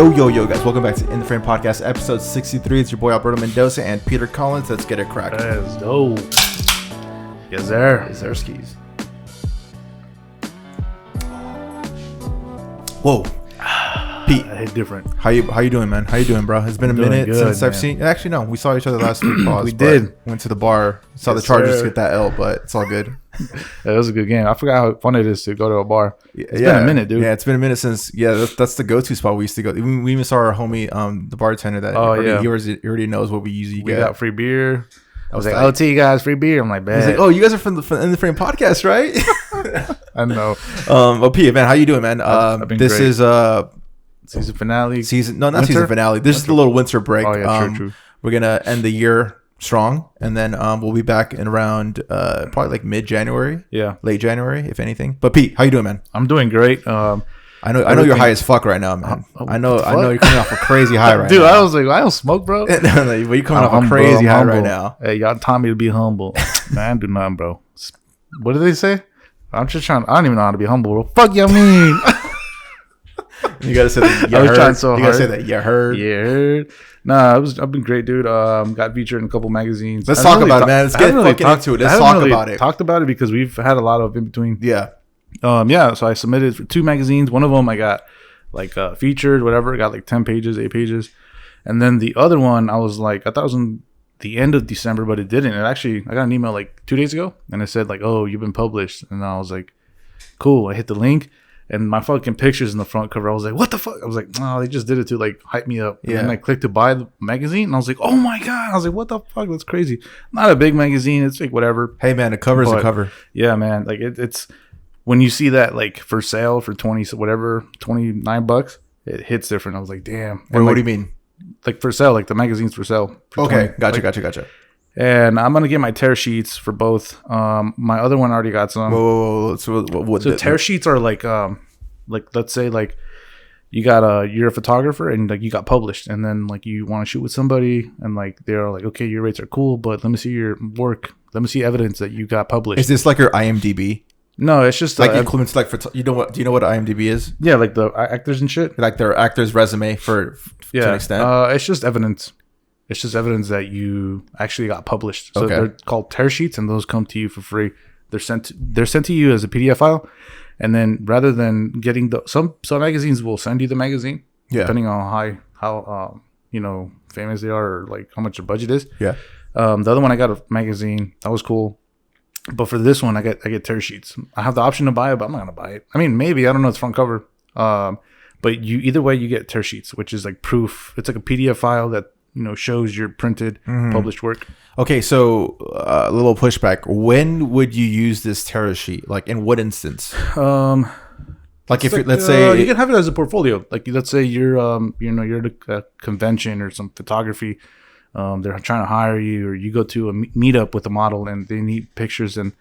Yo, guys, welcome back to In the Frame Podcast, episode 63. It's your boy Alberto Mendoza and Peter Collins. Let's get it cracked. Let's go. Yes, sir. Yes, sir, skis. Whoa. Pete, I hit different. how you doing, man? How you doing, bro? It's been a minute good, since I've man. seen. Actually, no, we saw each other last week. Pause, We but did. Went to the bar. Saw Yes, the Chargers sir. get that L, but it's all good. That was a good game. I forgot how fun it is to go to a bar. It's Yeah, been a minute, dude. Yeah, it's been a minute since. Yeah, that's the go-to spot we used to go. We even saw our homie, the bartender that he already knows what we usually We get. got free beer. I was like, tight. OT, guys, free beer. I'm like, He's like, bet. oh, you guys are from the In the Frame Podcast, right? I know. Well, Pete, man, how you doing, man? I've been this great. is Season finale. not Winter? season finale. This is the little winter break. Oh, yeah, true. We're gonna end the year strong, and then we'll be back in around probably like mid-January, Yeah, late January, if anything. But Pete, how you doing, man? I'm doing great. I know you're high as fuck right now, man. I know you're coming off a crazy high right Dude, now. I was like, I don't smoke, bro. But you're coming off a I'm crazy high humble. right now. Hey, y'all taught me to be humble. Man, I do nothing, bro. What do they say? I'm just trying. I don't even know how to be humble, bro. Fuck you, mean. You gotta say that. I was trying so You gotta say hard. that. You heard. Yeah, heard. Nah, I've been great, dude. Got featured in a couple magazines. Let's I talk haven't about it, ta- man. Let's I get haven't fucking into it. Let's I haven't talk really about it. Talked about it because we've had a lot of in between. Yeah. Yeah. So I submitted for 2 magazines. One of them I got like featured, whatever. I got like 10 pages, 8 pages, and then the other one I was like, I thought it was in the end of December, but it didn't. It actually, I got an email like 2 days ago, and it said like, oh, you've been published, and I was like, cool. I hit the link. And my fucking picture's in the front cover. I was like, what the fuck? I was like, oh, they just did it to like hype me up. And Yeah. then I clicked to buy the magazine. And I was like, oh my God. I was like, what the fuck? That's crazy. Not a big magazine. It's like whatever. Hey, man, a cover is a But- cover. Yeah, man. Like it's when you see that like for sale for 20, whatever, $29, it hits different. I was like, damn. Wait, And what like, do you mean? Like for sale, like the magazine's for sale. For Okay, 20. gotcha. And I'm going to get my tear sheets for both. My other one already got some. Whoa. So what? So tear sheets are like let's say like you're a photographer and like you got published and then like you want to shoot with somebody and like they're like, okay, your rates are cool, but let me see your work. Let me see evidence that you got published. Is this like your IMDb? No, it's just Like includes like do you know what IMDb is? yeah, like the actors and shit. Like their actor's resume to an extent. It's just evidence. It's just evidence that you actually got published. So Okay. they're called tear sheets, and those come to you for free. They're sent to you as a PDF file, and then rather than getting some magazines will send you the magazine, Yeah. depending on how famous they are or like how much their budget is. Yeah. The other one I got a magazine that was cool, but for this one I get tear sheets. I have the option to buy it, but I'm not gonna buy it. I mean, maybe, I don't know. It's front cover, but either way you get tear sheets, which is like proof. It's like a PDF file that shows your printed published work. Okay, so a little pushback. When would you use this tear sheet? Like in what instance? Like if let's say you can have it as a portfolio. Like let's say you're you're at a convention or some photography. They're trying to hire you, or you go to a meetup with a model and they need pictures, and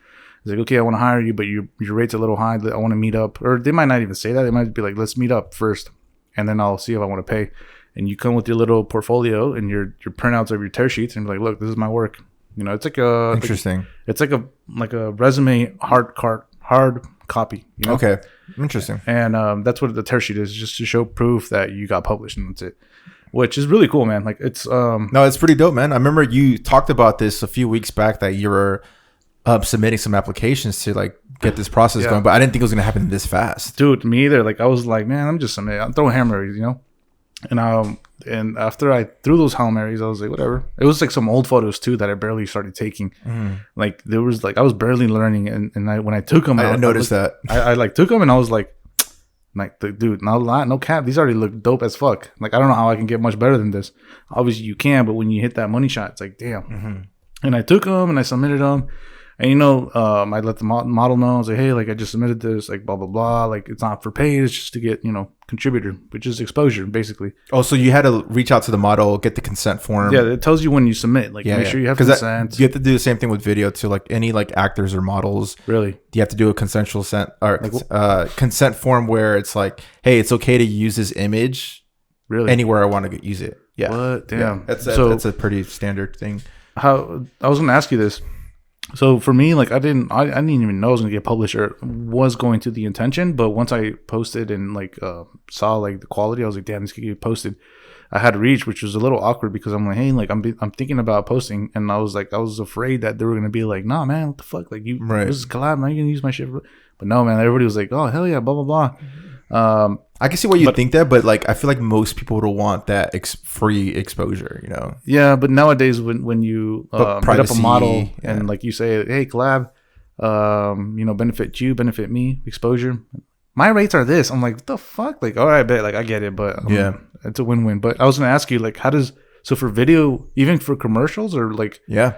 it's like, okay, I want to hire you, but your rate's a little high. I want to meet up, or they might not even say that. They might be like, let's meet up first, and then I'll see if I want to pay. And you come with your little portfolio and your printouts of your tear sheets, and be like, look, this is my work. It's like a interesting. It's like a resume hard copy. Okay, interesting. And that's what the tear sheet is, just to show proof that you got published, and that's it. Which is really cool, man. Like it's No, it's pretty dope, man. I remember you talked about this a few weeks back that you were submitting some applications to like get this process going, but I didn't think it was gonna happen this fast. dude, me either. Like I was like, man, I'm throwing Hail Marys, And after I threw those Hail Marys, I was like, whatever. It was like some old photos too that I barely started taking. Like there was like I was barely learning, and when I took them, I noticed that. I like took them and I was like, dude, no cap. These already look dope as fuck. Like I don't know how I can get much better than this. Obviously you can, but when you hit that money shot, it's like damn. And I took them and I submitted them. And I let the model know. I was like, hey, like I just submitted this, like blah blah blah. Like it's not for pay, it's just to get contributor, which is exposure basically. Oh, so you had to reach out to the model, get the consent form. Yeah, it tells you when you submit. Like make sure you have consent. You have to do the same thing with video too. Like any like actors or models. Really, you have to do a consensual consent form where it's like, hey, it's okay to use this image. Really, anywhere I want to use it. Yeah. What? Damn. Yeah. That's a pretty standard thing. How I was going to ask you this. So for me, like I didn't even know it was gonna get published or was going to the intention. But once I posted and like saw like the quality, I was like, damn, this could get posted. I had reach, which was a little awkward because I'm like, hey, like I'm thinking about posting, and I was afraid that they were gonna be like, nah, man, what the fuck, like this is collab, man, you gonna use my shit, but no, man, everybody was like, oh hell yeah, blah blah blah. I can see why you think that, but like I feel like most people would want that free exposure, you know. Yeah, but nowadays when you hit up a model and like you say, hey, collab, benefit you, benefit me, exposure. My rates are this. I'm like, what the fuck? Like, all right, bet, like I get it, but it's a win-win. But I was gonna ask you, like, so for video, even for commercials, or like, yeah.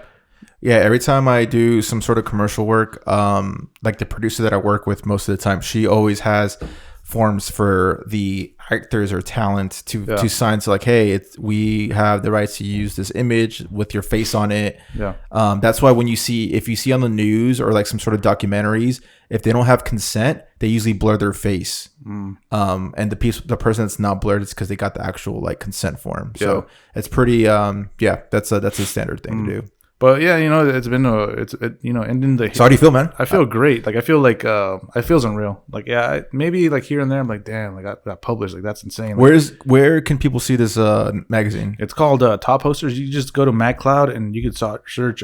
Every time I do some sort of commercial work, like the producer that I work with most of the time, she always has forms for the actors or talent to sign. So like, hey, we have the rights to use this image with your face on it. Yeah. That's why if you see on the news or like some sort of documentaries, if they don't have consent, they usually blur their face. And the person that's not blurred is because they got the actual like consent form. So it's pretty that's a standard thing to do. But yeah, it's been and in the. So how do you feel, man? I feel great. Like I feel like it feels unreal. Like maybe like here and there, I'm like, damn, like I got published. Like that's insane. Like, where can people see this magazine? It's called Top Posters. You just go to MagCloud and you could search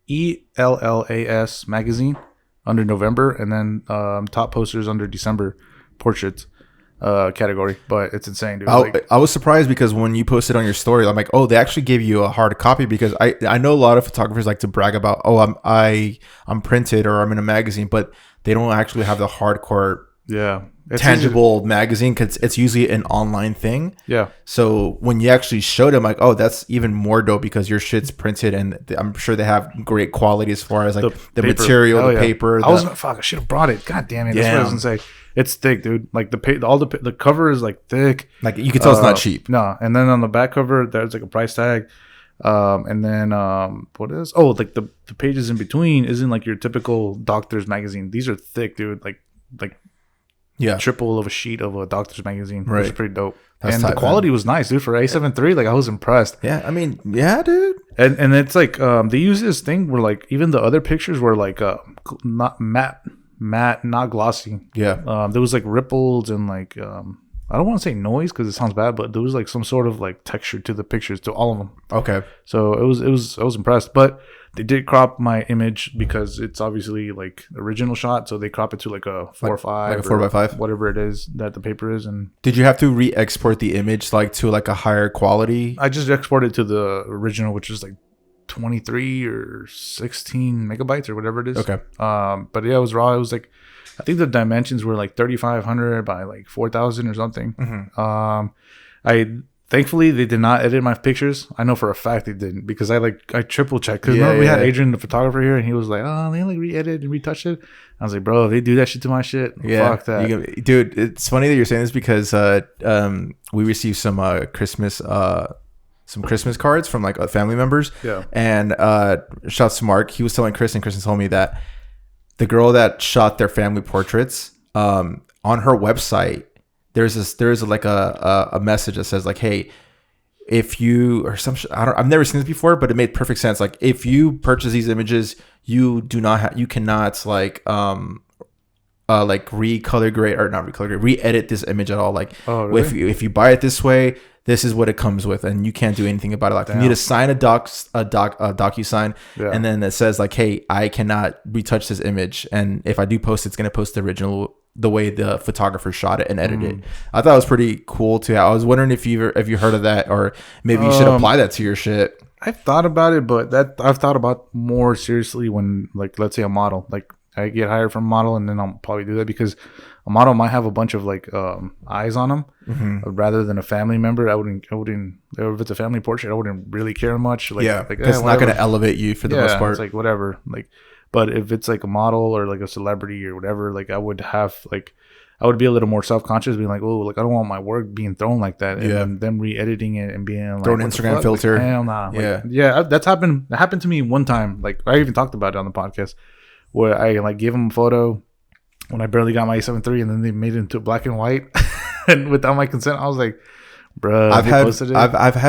EELLAS magazine under November, and then Top Posters under December portraits category. But it's insane, dude. I was surprised because when you posted on your story, I'm like, oh, they actually gave you a hard copy, because I know a lot of photographers like to brag about, oh, I'm printed or I'm in a magazine, but they don't actually have the hardcore tangible magazine, because it's usually an online thing. Yeah. So when you actually showed them, like, oh, that's even more dope because your shit's printed, and I'm sure they have great quality as far as like the material, the paper. I should have brought it. God damn it. That's what I was gonna say. It's thick, dude. Like the cover is like thick. Like you can tell it's not cheap. No. And then on the back cover, there's like a price tag. And then what is? Oh, like the pages in between isn't like your typical doctor's magazine. These are thick, dude. Like triple of a sheet of a doctor's magazine. Right. It's pretty dope. That's tight, the quality was nice, dude. For A7 III, like I was impressed. Yeah, I mean, yeah, dude. And it's like they use this thing where like even the other pictures were like not matte, not glossy. Yeah. There was like ripples and like I don't want to say noise because it sounds bad, but there was like some sort of like texture to the pictures, to all of them. Okay. So I was impressed, but they did crop my image because it's obviously like original shot, so they crop it to like a 4:5, like a 4:5, whatever it is that the paper is. And did you have to re-export the image like to like a higher quality? I just exported to the original, which is like 23 or 16 megabytes or whatever it is. Okay. But yeah, it was raw. It was like, I think the dimensions were like 3,500 by like 4,000 or something. Mm-hmm. Thankfully they did not edit my pictures. I know for a fact they didn't, because I triple checked. Because remember we had Adrian, the photographer, here, and he was like, oh, they like re-edited and retouched it. I was like, bro, if they do that shit to my shit, fuck that. Dude, it's funny that you're saying this because we received some Christmas cards from like family members. Yeah. And shouts to Mark. He was telling Chris, and Kristen told me that the girl that shot their family portraits, on her website, there's like a message that says like, hey, if you or some I've never seen this before, but it made perfect sense. Like if you purchase these images, you cannot like recolor grade or not recolor grade, re-edit this image at all. Like, oh, really? if you buy it this way, this is what it comes with, and you can't do anything about it. Like, you need to sign a DocuSign, and then it says like, hey, I cannot retouch this image, and if I do post it, it's gonna post the original the way the photographer shot it and edited it. I thought it was pretty cool too. I was wondering if you heard of that, or maybe you should apply that to your shit. I've thought about it, but I've thought about more seriously when, like, let's say a model, like I get hired from a model, and then I'll probably do that because a model might have a bunch of like eyes on them, rather than a family member. I wouldn't. If it's a family portrait, I wouldn't really care much. Like, it's not going to elevate you for the most part. It's like whatever. Like, but if it's like a model or like a celebrity or whatever, like I would be a little more self-conscious, being like, oh, like I don't want my work being thrown like that, and them re-editing it and being like, throw an Instagram filter. Like, hell nah. Like, that's happened. That happened to me one time. Like I even talked about it on the podcast, where I like gave them a photo when I barely got my A7 III, and then they made it into black and white and without my consent. I was like, Bro, I've had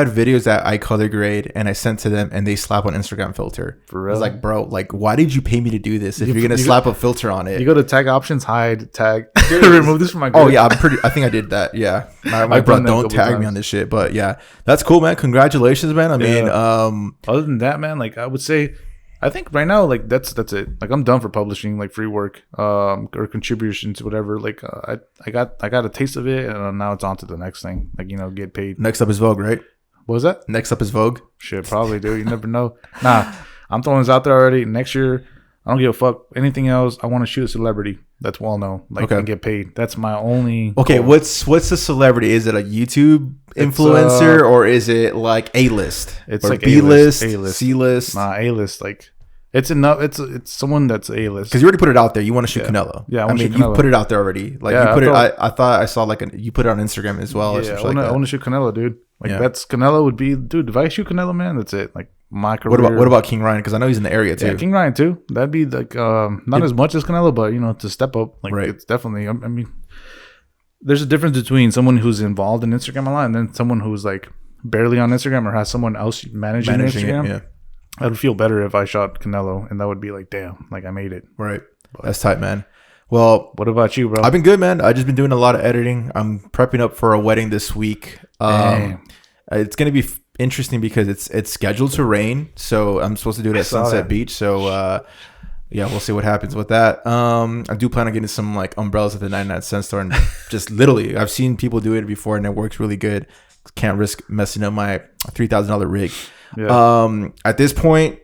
videos that I color grade and I sent to them and they slap on Instagram filter. For real? I was like, bro, like, why did you pay me to do this if you're gonna slap a filter on it? You go to tag options, hide, tag, remove this from my grid. Oh yeah, I think I did that. Yeah, my bro, don't tag me on this shit. But yeah, that's cool, man. Congratulations, man. I mean, other than that, man, like I would say, I think right now, like that's it. Like I'm done for publishing like free work, or contributions, whatever. Like I got a taste of it, and now it's on to the next thing. Like get paid. Next up is Vogue, right? What was that? Next up is Vogue. Shit, probably, dude. You never know. Nah, I'm throwing this out there already. Next year, I don't give a fuck anything else. I want to shoot a celebrity that's well known, like and get paid. That's my only. Okay, goal. What's the celebrity? Is it a YouTube influencer or is it like A-list? It's or like B-list, A-list, C-list. Nah, A-list. Like it's enough. It's someone that's A-list. Because you already put it out there. You want to shoot Canelo. Yeah, I mean, you put it out there already. Like you put it. I thought I saw like you put it on Instagram as well. Yeah, I want to shoot Canelo, dude. Like that's Canelo would be, dude. If I shoot Canelo, man, that's it. Like my career. What about King Ryan? Because I know he's in the area too. Yeah, King Ryan too. That'd be like not as much as Canelo, but to step up. Like it's definitely. I mean, there's a difference between someone who's involved in Instagram a lot and then someone who's like barely on Instagram or has someone else managing Instagram. It, yeah. I would feel better if I shot Canelo, and that would be like, damn, like I made it. Right. But that's tight, man. Well, what about you, bro? I've been good, man. I've just been doing a lot of editing. I'm prepping up for a wedding this week. It's gonna be interesting because it's scheduled to rain, so I'm supposed to do it at Sunset Beach. So yeah, we'll see what happens with that. I do plan on getting some like umbrellas at the 99-cent store, and just literally, I've seen people do it before, and it works really good. Can't risk messing up my $3,000 rig. Yeah. At this point,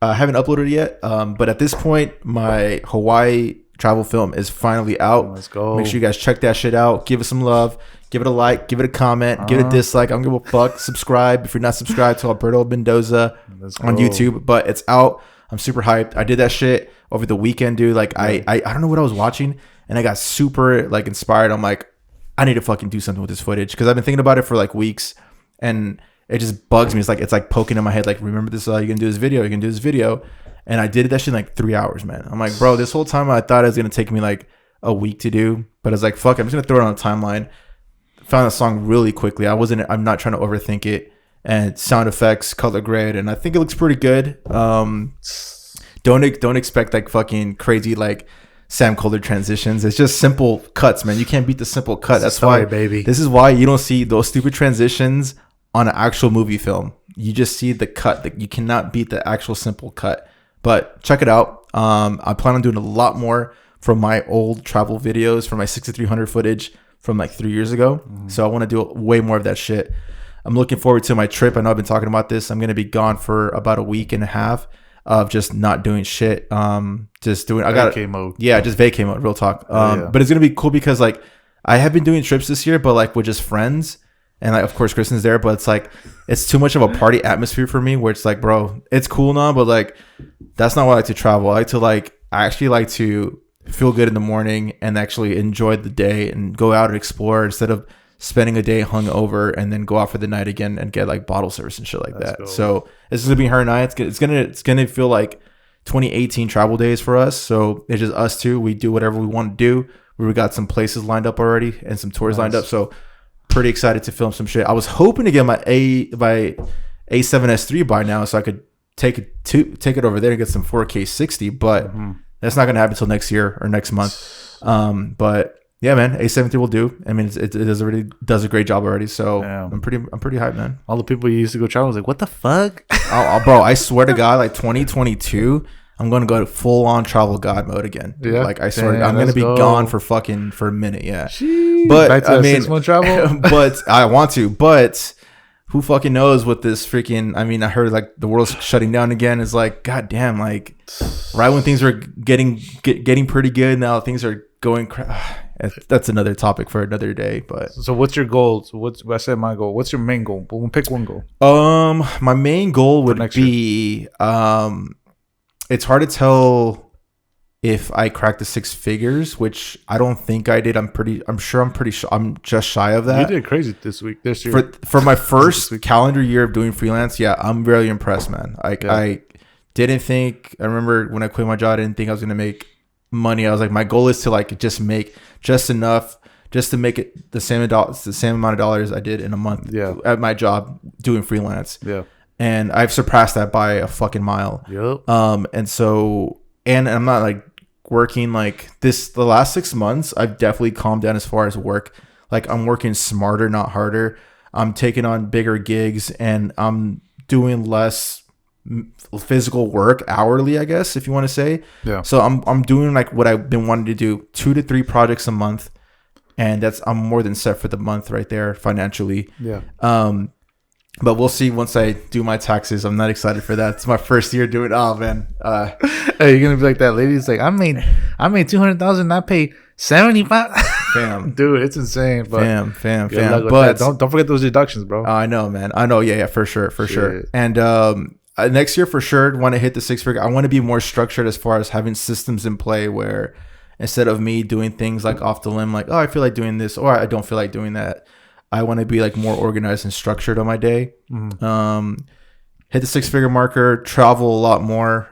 I haven't uploaded it yet. But at this point, my Hawaii travel film is finally out. Let's go. Make sure you guys check that shit out. Give it some love. Give it a like. Give it a comment. Give it a dislike. I don't give a fuck. Subscribe if you're not subscribed to Alberto Mendoza on YouTube. But it's out. I'm super hyped. I did that shit over the weekend, dude. Like I don't know what I was watching, and I got super like inspired. I'm like, I need to fucking do something with this footage because I've been thinking about it for like weeks, and it just bugs me. It's like poking in my head. Like, remember this? You're gonna do this video. You're gonna do this video, and I did that shit in like 3 hours, man. I'm like, bro, this whole time I thought it was gonna take me like a week to do, but I was like, fuck, I'm just gonna throw it on a timeline. Found the song really quickly. I'm not trying to overthink it, and sound effects, color grade, and I think it looks pretty good. Don't expect like fucking crazy like Sam Colder transitions. It's just simple cuts, man. You can't beat the simple cut. That's why, baby. This is why you don't see those stupid transitions on an actual movie film. You just see the cut. You cannot beat the actual simple cut. But check it out. I plan on doing a lot more from my old travel videos, from my 6300 footage from like 3 years ago. So I want to do way more of that shit. I'm looking forward to my trip. I know I've been talking about this. I'm going to be gone for about a week and a half of just not doing shit. Just doing, I got vacay mode. Yeah, just vacay mode, real talk. But it's going to be cool because like I have been doing trips this year, but like with just friends. And like, of course, Kristen's there, but it's like, it's too much of a party atmosphere for me where it's like, bro, it's cool now, but like, that's not why I like to travel. I actually like to feel good in the morning and actually enjoy the day and go out and explore instead of spending a day hungover and then go out for the night again and get like bottle service and shit like that. Cool. So this is gonna be her and I. It's gonna feel like 2018 travel days for us. So it's just us two. We do whatever we want to do. We got some places lined up already and some tours lined up. So pretty excited to film some shit. I was hoping to get my A7S3 by now so I could take it over there and get some 4K 60, but that's not gonna happen until next year or next month. But yeah, man, A7 III will do. I mean, it does a great job already. So I'm pretty hyped, man. All the people you used to go travel was like, what the fuck, bro? I swear to God, like 2022, I'm gonna go to full on travel god mode again. Yeah, like I swear, I'm gonna be gone for a minute. Yeah, but I mean, 6-month travel. But I want to. But who fucking knows what this freaking? I mean, I heard like the world's shutting down again. It's like, goddamn, like right when things were getting pretty good, now things are going. That's another topic for another day. But so, what's your goal? So I said my goal. What's your main goal? But we'll pick one goal. My main goal would be it's hard to tell if I cracked the 6 figures, which I don't think I did. I'm just shy of that. You did crazy this year. For my first calendar year of doing freelance, yeah, I'm really impressed, man. I didn't think. I remember when I quit my job, I didn't think I was gonna make money. I was like, my goal is to like just make just enough just to make it the same amount of dollars I did in a month at my job doing freelance. Yeah. And I've surpassed that by a fucking mile. Yep. And so, and I'm not like working like this. The last 6 months, I've definitely calmed down as far as work. Like I'm working smarter, not harder. I'm taking on bigger gigs and I'm doing less physical work hourly, I guess, if you want to say. Yeah. So I'm doing like what I've been wanting to do, 2 to 3 projects a month. And I'm more than set for the month right there financially. Yeah. But we'll see once I do my taxes. I'm not excited for that. It's my first year doing. Oh man. Hey, you're gonna be like that lady. It's like I made 200,000. I paid 75. Fam, dude, it's insane. But fam. But don't forget those deductions, bro. I know, man. I know. Yeah, for sure. And next year for sure, want to hit the 6-figure. I want to be more structured as far as having systems in play where instead of me doing things like off the limb, like, oh, I feel like doing this or I don't feel like doing that. I want to be like more organized and structured on my day. Mm-hmm. Hit the 6-figure marker, travel a lot more,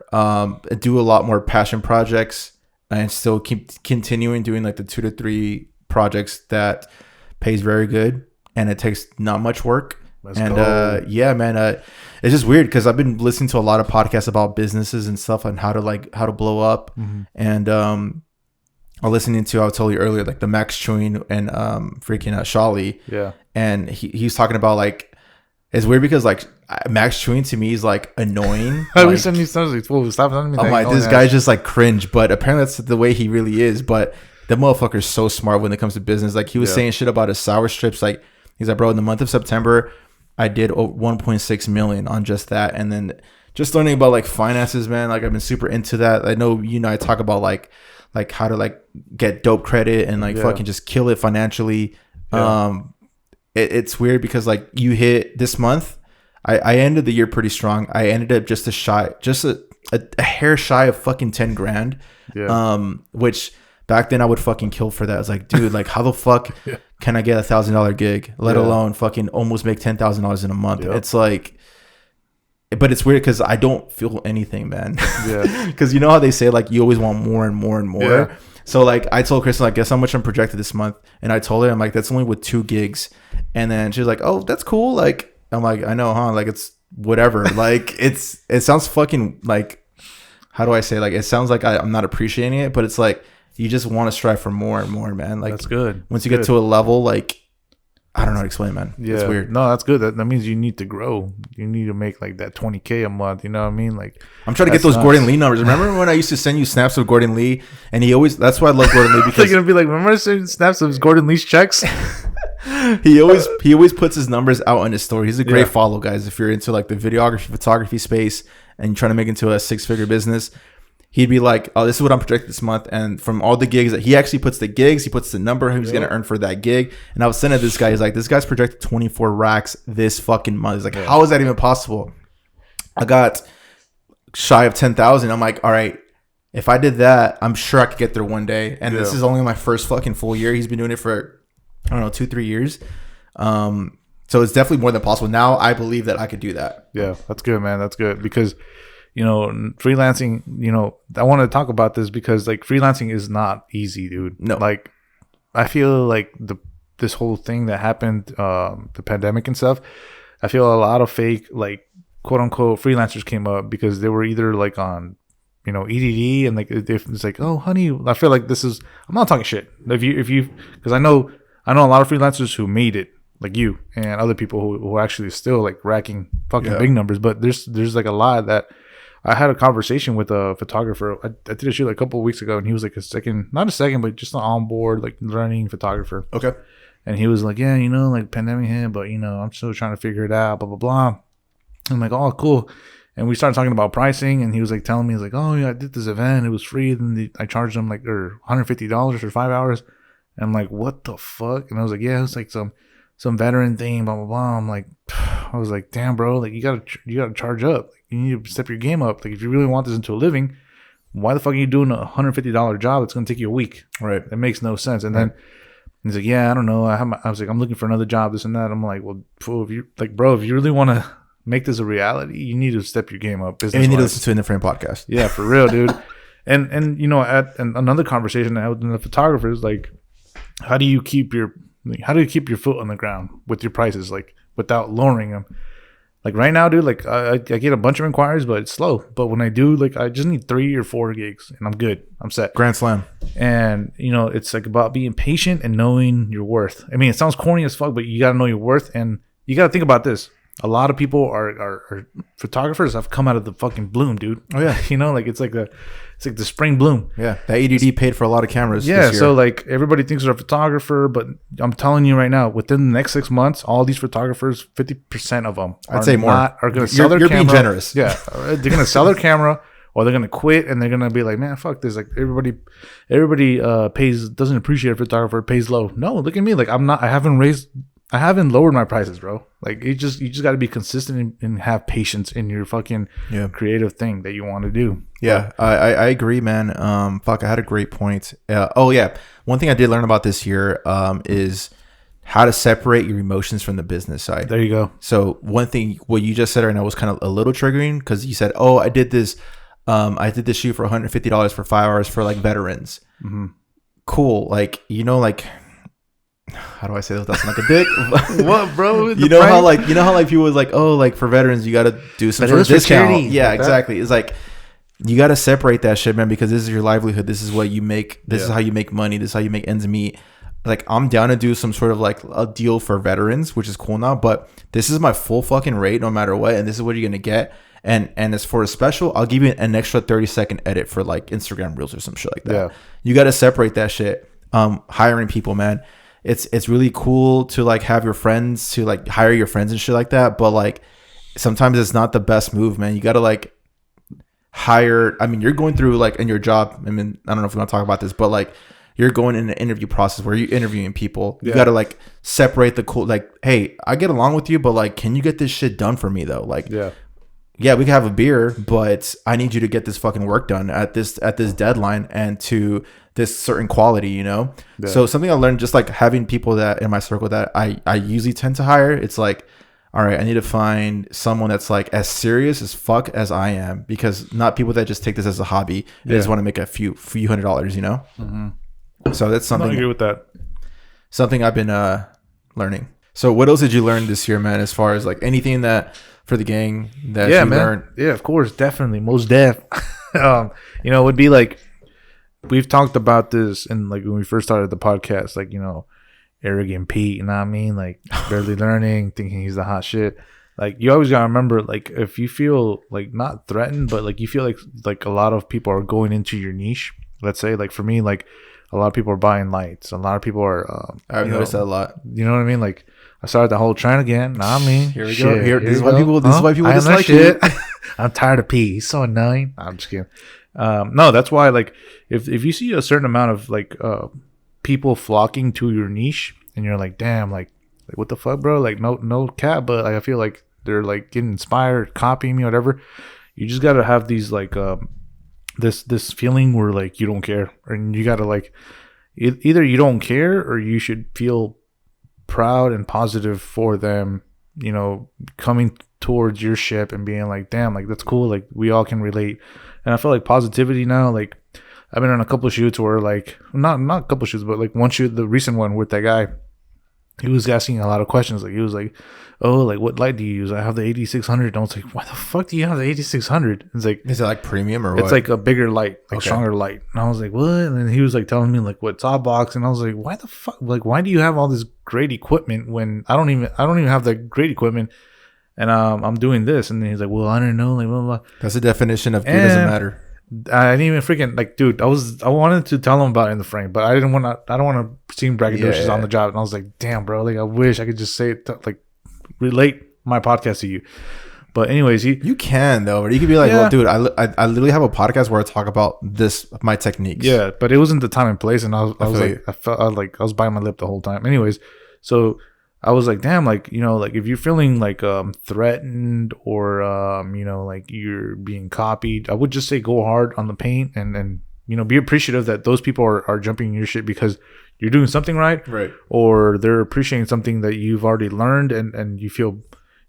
do a lot more passion projects, and still keep continuing doing like the 2 to 3 projects that pays very good and it takes not much work. Yeah, man, it's just weird because I've been listening to a lot of podcasts about businesses and stuff and how to blow up. Mm-hmm. And I'm listening to, I told you earlier, like the Max Chewing and freaking Shali. Yeah. And he's talking about like, it's weird because like Max Chewing to me is like annoying. I was sending you something like, "Whoa, stop sending me that." I'm like, this guy's just like cringe, but apparently that's the way he really is. But the motherfucker's so smart when it comes to business. Like he was saying shit about his sour strips. Like he's like, bro, in the month of September, I did 1.6 million on just that. And then just learning about like finances, man. Like I've been super into that. I know, I talk about like how to like get dope credit and like fucking just kill it financially. Yeah. It's weird because like you hit this month, I ended the year pretty strong. I ended up just a hair shy of fucking 10 grand. Yeah. Which back then I would fucking kill for that. I was like, dude, like how the fuck can I get $1,000 gig, let alone fucking almost make $10,000 in a month? Yep. It's like, but it's weird because I don't feel anything, man. Yeah. Because you know how they say like you always want more and more and more. Yeah. So like I told Kristen, like, guess how much I'm projected this month, and I told her, I'm like, that's only with 2 gigs, and then she was like, oh, that's cool. Like I'm like, I know, huh? Like it's whatever. Like it sounds fucking like, how do I say? Like it sounds like I'm not appreciating it, but it's like you just want to strive for more and more, man. Like that's good. Once you get to a level, like I don't know how to explain, man. Yeah. It's weird. No, that's good. That means you need to grow. You need to make like that 20K a month. You know what I mean? Like I'm trying to get those Gordon Lee numbers. Remember when I used to send you snaps of Gordon Lee, and that's why I love Gordon Lee because they're gonna be like, remember sending snaps of Gordon Lee's checks? he always puts his numbers out on his story. He's a great follow, guys. If you're into like the videography, photography space, and you're trying to make it into a 6-figure business. He'd be like, oh, this is what I'm projected this month. And from all the gigs that he actually puts the gigs, he puts the number he's going to earn for that gig. And I was sending this guy, he's like, this guy's projected 24 racks this fucking month. He's like, how is that even possible? I got shy of 10,000. I'm like, all right, if I did that, I'm sure I could get there one day. And this is only my first fucking full year. He's been doing it for, I don't know, 2-3 years. So it's definitely more than possible. Now I believe that I could do that. Yeah, that's good, man. That's good because freelancing, I want to talk about this because like freelancing is not easy, dude. No. Like I feel like this whole thing that happened, the pandemic and stuff, I feel a lot of fake, like quote unquote freelancers came up because they were either like on, EDD and like, it's like, oh honey, I feel like I'm not talking shit. If you, cause I know a lot of freelancers who made it, like you and other people who are actually still like racking fucking big numbers. But there's like a lot that, I had a conversation with a photographer. I did a shoot like a couple of weeks ago, and he was like not a second, but just an onboard, like learning photographer. Okay. And he was like, yeah, like pandemic hit, but I'm still trying to figure it out, blah, blah, blah. I'm like, oh, cool. And we started talking about pricing, and he was like telling me, he's like, oh, yeah, I did this event. It was free. And I charged him like $150 for 5 hours. And I'm like, what the fuck? And I was like, yeah, it's like some veteran thing, blah, blah, blah. I'm like, I was like, damn, bro, like you gotta charge up. Like, you need to step your game up. Like if you really want this into a living, why the fuck are you doing a $150 job? It's gonna take you a week. Right. It makes no sense. And then he's like, yeah, I don't know. I was like, I'm looking for another job, this and that. I'm like, well, if you really want to make this a reality, you need to step your game up. And you need to listen to In the Frame podcast. Yeah, for real, dude. and at another conversation I had with the photographers, like how do you keep your foot on the ground with your prices, like without lowering them? Like right now, dude, like I get a bunch of inquiries, but it's slow. But when I do, like I just need 3 or 4 gigs and I'm good. I'm set. Grand slam. And it's like about being patient and knowing your worth. I mean, it sounds corny as fuck, but you got to know your worth, and you got to think about this. A lot of people are photographers have come out of the fucking bloom, dude. Oh yeah. Like it's like the spring bloom. Yeah. That ADD paid for a lot of cameras. Yeah. This year. So like everybody thinks they're a photographer, but I'm telling you right now, within the next 6 months, all these photographers, 50% of them I'd say more are going to sell their camera. You're being generous. Yeah. They're going to sell their camera, or they're going to quit, and they're going to be like, man, fuck this. Like everybody doesn't appreciate a photographer, pays low. No, look at me. Like I haven't lowered my prices, bro. Like you just got to be consistent and have patience in your fucking creative thing that you want to do. Yeah, I agree, man. I had a great point. One thing I did learn about this year is how to separate your emotions from the business side. There you go. So one thing, what you just said right now was kind of a little triggering, because you said, "Oh, I did this shoot for $150 for 5 hours for like veterans." Mm-hmm. Cool, like how do I say that without sounding like a dick? What, bro? You know how people was like, oh, like for veterans you got to do some sort of discount. Yeah, like exactly. It's like you got to separate that shit, man, because this is your livelihood. This is what you make. This is how you make money. This is how you make ends meet. Like I'm down to do some sort of like a deal for veterans, which is cool now, but this is my full fucking rate no matter what, and this is what you're gonna get. And as for a special, I'll give you an extra 30-second edit for like Instagram Reels or some shit like that. Yeah. You got to separate that shit. Hiring people, man. It's really cool to like have your friends, to like hire your friends and shit like that, but like sometimes it's not the best move, man. You got to like hire. I mean, you're going through like in your job. I mean, I don't know if we want to talk about this, but like you're going in an interview process where you're interviewing people. You got to like separate the cool. Like, hey, I get along with you, but like, can you get this shit done for me though? Like, yeah, we can have a beer, but I need you to get this fucking work done at this deadline and to this certain quality, Yeah. So something I learned, just like having people that in my circle that I usually tend to hire, it's like, all right, I need to find someone that's like as serious as fuck as I am, because not people that just take this as a hobby. They just want to make a few $100, Mm-hmm. So that's something. I agree with that. Something I've been learning. So what else did you learn this year, man? As far as like anything that for the gang that you learned? Yeah, of course, definitely, most def. It would be like, we've talked about this in like when we first started the podcast, like arrogant Pete, you know what I mean? Like barely learning, thinking he's the hot shit. Like you always gotta remember, like if you feel like not threatened, but like you feel like a lot of people are going into your niche. Let's say like for me, like a lot of people are buying lights. A lot of people are. I've noticed that a lot. You know what I mean? Like I started the whole trend again. Nah, I mean, here we go. This is why people dislike it. I'm tired of Pete. He's so annoying. I'm just kidding. No, that's why, like, if you see a certain amount of like people flocking to your niche, and you're like, damn, like what the fuck, bro? Like no cap, but like, I feel like they're like getting inspired, copying me, whatever. You just gotta have these like this feeling where like you don't care, and you gotta like either you don't care or you should feel proud and positive for them, coming towards your ship and being like, damn, like that's cool, like we all can relate. And I feel like positivity now, like I've been on a couple of shoots where like not a couple of shoots, but like one shoot, the recent one with that guy, he was asking a lot of questions. Like he was like, oh, like what light do you use? I have the 8600. And I was like, why the fuck do you have the 8600? It's like, is it like premium or what? It's like a bigger light, like stronger light. And I was like, what? And then he was like telling me like what top box, and I was like, why the fuck? Like, why do you have all this great equipment when I don't even have the great equipment, and I'm doing this? And then he's like, well, I don't know, like blah blah. That's the definition of it doesn't matter. I didn't even freaking like, dude. I wanted to tell him about it in the frame, but I don't want to seem braggadocious on the job. And I was like, damn, bro. Like, I wish I could just say it, like, relate my podcast to you. But anyways, you can though. Or you could be like, well, dude, I literally have a podcast where I talk about my techniques. Yeah, but it wasn't the time and place, and I felt like I was biting my lip the whole time. Anyways, so I was like, damn, like, like if you're feeling like threatened or like you're being copied, I would just say go hard on the paint and be appreciative that those people are jumping your shit because you're doing something right, or they're appreciating something that you've already learned, and you feel,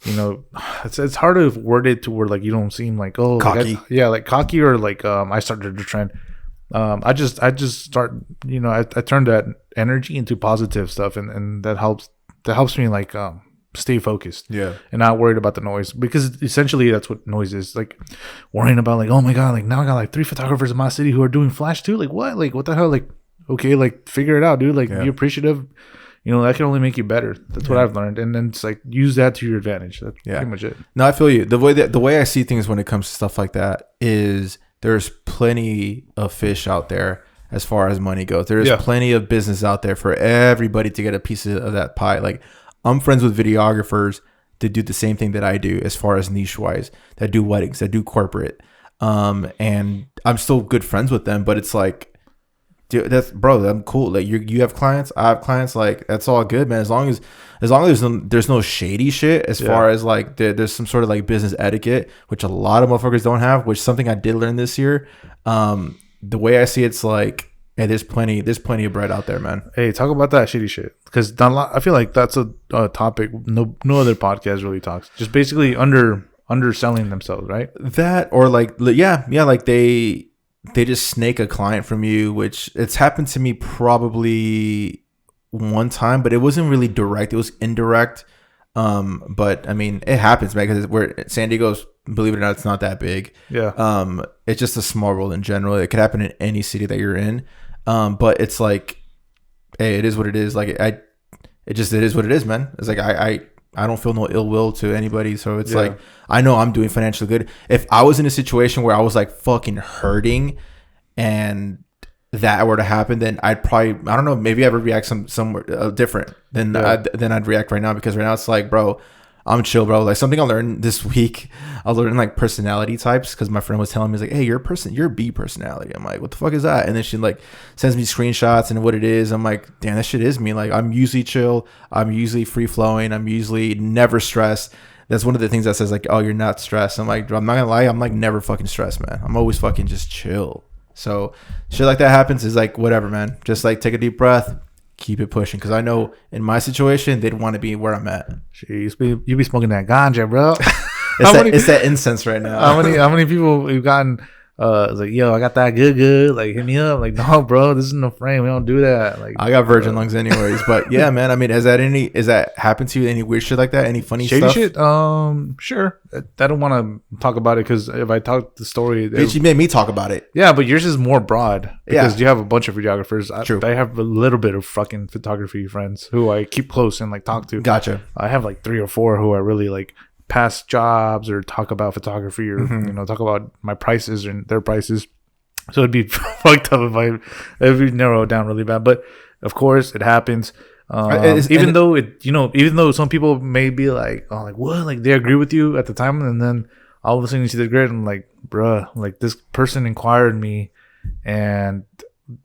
it's hard to word it to where like you don't seem like, oh, cocky. Like cocky, or like I started the trend. I just start, I turn that energy into positive stuff, and that helps me like stay focused, Yeah. and not worried about the noise, because essentially that's what noise is, like worrying about like, oh my god, like now I got like 3 photographers in my city who are doing flash too, like what the hell, like okay, like figure it out, dude, like be appreciative. That can only make you better. That's what I've learned. And then it's like, use that to your advantage. That's pretty much it. No, I feel you. The way I see things when it comes to stuff like that is there's plenty of fish out there as far as money goes. There's plenty of business out there for everybody to get a piece of that pie. Like, I'm friends with videographers that do the same thing that I do as far as niche wise, that do weddings, that do corporate. And I'm still good friends with them, but it's like, dude, I'm cool. Like, you have clients, I have clients. Like, that's all good, man. As long as there's no shady shit. As far as like there's some sort of like business etiquette, which a lot of motherfuckers don't have. Which is something I did learn this year. The way I see it's like, hey, there's plenty of bread out there, man. Hey, talk about that shitty shit, because I feel like that's a topic no other podcast really talks. Just basically underselling themselves, right? That, or like like they just snake a client from you, which it's happened to me probably one time, but it wasn't really direct. It was indirect. But I mean, it happens, man, because San Diego's, believe it or not, it's not that big. Yeah. It's just a small world in general. It could happen in any city that you're in. But it's like, hey, it is what it is. Like, it is what it is, man. It's like, I don't feel no ill will to anybody. So it's like, I know I'm doing financially good. If I was in a situation where I was like fucking hurting and that were to happen, then I'd probably, I don't know, maybe I would react somewhere different than I'd react right now. Because right now it's like, bro, I'm chill, bro. Like, something I learned this week, I learned like personality types, because my friend was telling me, he's like, hey, you're B personality. I'm like, what the fuck is that? And then she like sends me screenshots and what it is. I'm like, damn, that shit is me. Like, I'm usually chill. I'm usually free flowing. I'm usually never stressed. That's one of the things that says like, oh, you're not stressed. I'm like, I'm not gonna lie, I'm like never fucking stressed, man. I'm always fucking just chill. So shit like that happens is like, whatever, man. Just like take a deep breath, keep it pushing, because I know in my situation they'd want to be where I'm at. Jeez, you be smoking that ganja, bro. It's that incense right now. How many people we've gotten? It's like, yo, I got that good. Like, hit me up. Like, no, bro, this isn't a frame. We don't do that. Like, I got virgin lungs anyways. But yeah, man. I mean, is that happened to you? Any weird shit like that? Any funny shady stuff? shit? Sure. I don't want to talk about it, because if I talk the story, bitch, you made me talk about it. Yeah, but yours is more broad, because you have a bunch of videographers. True. I have a little bit of fucking photography friends who I keep close and like talk to. Gotcha. I have like 3 or 4 who I really like past jobs, or talk about photography, or talk about my prices and their prices. So it'd be fucked up if we narrow it down really bad. But of course, it happens. Even though some people may be like, oh, like what, like they agree with you at the time, and then all of a sudden you see the grid, and I'm like, bruh, like this person inquired me, and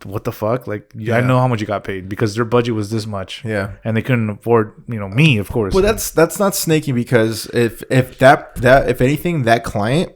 what the fuck? Like, I know how much you got paid, because their budget was this much. Yeah. And they couldn't afford, me, of course. Well, that's not snaky, because if anything, that client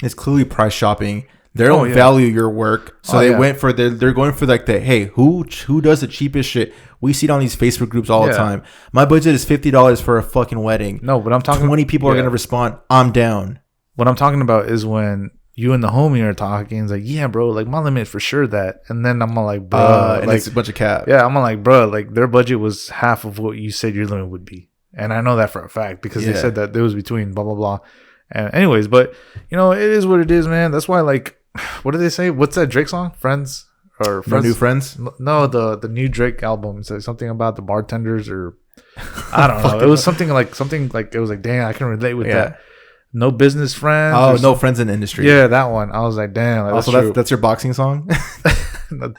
is clearly price shopping. They don't value your work, so they're going for like the, hey, who does the cheapest shit? We see it on these Facebook groups all the time. My budget is $50 for a fucking wedding. No, but I'm talking 20 people are gonna respond. I'm down. What I'm talking about is when you and the homie are talking. It's like, yeah, bro, like my limit is for sure that. And then I'm like, bro, and like it's a bunch of cap. Yeah, I'm like, bro, like their budget was half of what you said your limit would be, and I know that for a fact, because they said that it was between blah blah blah. And anyways, but it is what it is, man. That's why, like, what did they say? What's that Drake song? Friends or Friends? No New Friends? No, the new Drake album. It says something about the bartenders, or I don't know. It was something like it was like, damn, I can relate with that. No business friends. Oh, no friends in the industry. Yeah, that one. I was like, damn. Like, also, that's your boxing song.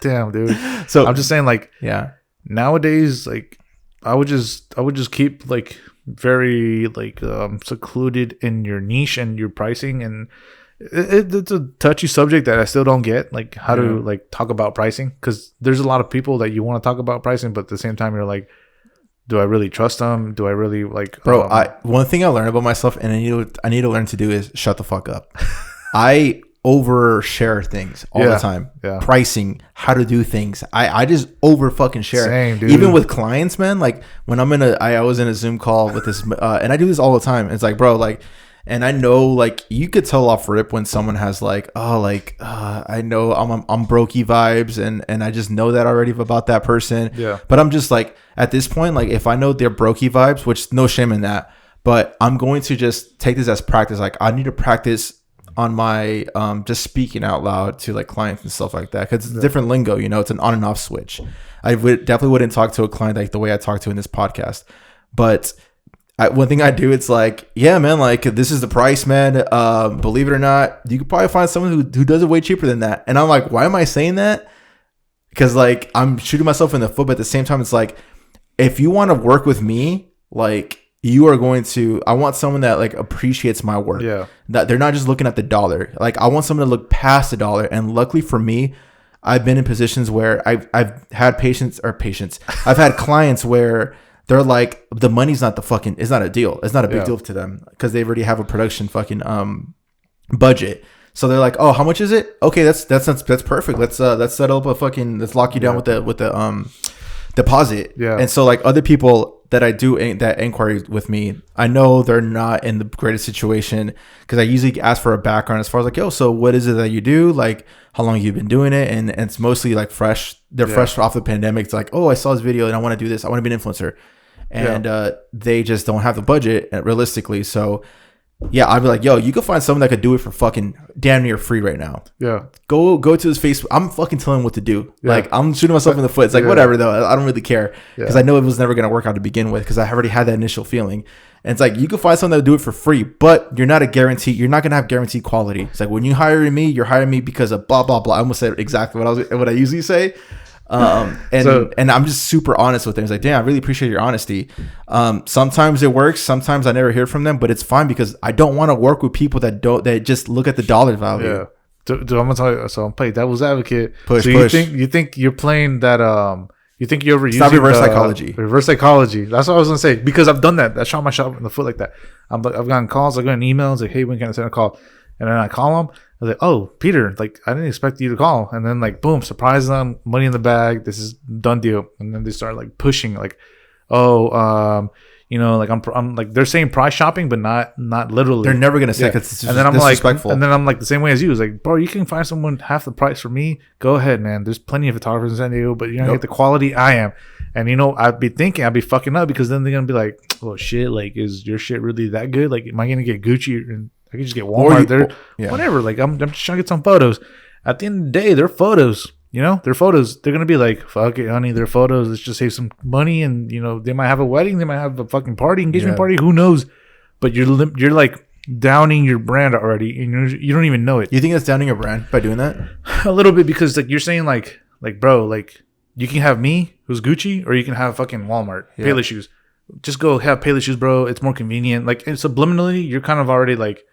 Damn, dude. So I'm just saying, like, nowadays, like, I would just keep like very like secluded in your niche and your pricing, and it's a touchy subject that I still don't get, like how to like talk about pricing, because there's a lot of people that you want to talk about pricing, but at the same time you're like, do I really trust them? Do I really like, bro? One thing I learned about myself, and I need to learn to do, is shut the fuck up. I overshare things all the time. Yeah. Pricing, how to do things. I just over fucking share. Same, dude. Even with clients, man. Like when I was in a Zoom call with this, and I do this all the time. It's like, bro, like, And I know, like, you could tell off rip when someone has like, oh, like, I know I'm brokey vibes, and I just know that already about that person. Yeah. But I'm just like, at this point, like, if I know they're brokey vibes, which no shame in that, but I'm going to just take this as practice. Like, I need to practice on my just speaking out loud to like clients and stuff like that, because it's different lingo. You know, it's an on and off switch. I definitely wouldn't talk to a client like the way I talk to in this podcast, but. One thing I do, it's like, yeah, man, like, this is the price, man. Believe it or not, you could probably find someone who does it way cheaper than that. And I'm like, why am I saying that? Because, like, I'm shooting myself in the foot, but at the same time, it's like, if you want to work with me, like, you are going to, I want someone that, like, appreciates my work. Yeah. That they're not just looking at the dollar. Like, I want someone to look past the dollar. And luckily for me, I've been in positions where I've had I've had clients where they're like, the money's not it's not a deal. It's not a big deal to them because they already have a production fucking budget. So they're like, oh, how much is it? Okay, that's perfect. Let's set up a fucking, let's lock you down with the deposit. Yeah. And so like other people that I do that inquiry with me, I know they're not in the greatest situation because I usually ask for a background as far as like, yo, so what is it that you do? Like, how long have you been doing it? And it's mostly like fresh. They're fresh off the pandemic. It's like, oh, I saw this video and I want to do this. I want to be an influencer. And they just don't have the budget realistically. So yeah, I'd be like, yo, you can find someone that could do it for fucking damn near free right now. Yeah. Go to his Facebook. I'm fucking telling him what to do. Yeah. Like, I'm shooting myself in the foot. It's like, whatever though. I don't really care. Because I know it was never going to work out to begin with because I already had that initial feeling. And it's like, you can find someone that will do it for free, but you're not going to have guaranteed quality. It's like, when you hire me, you're hiring me because of blah, blah, blah. I almost said exactly what I usually say. And I'm just super honest with them. It's like, damn, I really appreciate your honesty. Sometimes it works. Sometimes I never hear from them, but it's fine because I don't want to work with people that just look at the dollar value. Yeah. I'm gonna tell you. So I'm playing devil's advocate. Push. You think you're playing that? You think you're overusing? It's not reverse psychology. Reverse psychology. That's what I was gonna say because I've done that. I shot myself in the foot like that. I've gotten calls. I've gotten emails like, hey, when can I send a call? And then I call them. I was like, oh, Peter, like, I didn't expect you to call. And then, like, boom, surprise them, money in the bag. This is done deal. And then they start, like, pushing, like, oh, like, I'm like, they're saying price shopping, but not literally. They're never going to say because it's and then I'm disrespectful. And then I'm like, the same way as you. It's like, bro, you can find someone half the price for me. Go ahead, man. There's plenty of photographers in San Diego, but you're not going to get the quality I am. And, I'd be fucking up because then they're going to be like, oh, shit, like, is your shit really that good? Like, am I going to get Gucci and I could just get Walmart whatever. Like, I'm just trying to get some photos. At the end of the day, they're photos. They're photos. They're gonna be like, fuck it, honey, they're photos. Let's just save some money, and they might have a wedding, they might have a fucking party, engagement party. Who knows? But you're like downing your brand already, and you don't even know it. You think that's downing your brand by doing that? A little bit because like you're saying like bro, like you can have me who's Gucci, or you can have fucking Walmart Payless shoes. Just go have Payless shoes, bro. It's more convenient. Like, and subliminally, you're kind of already like.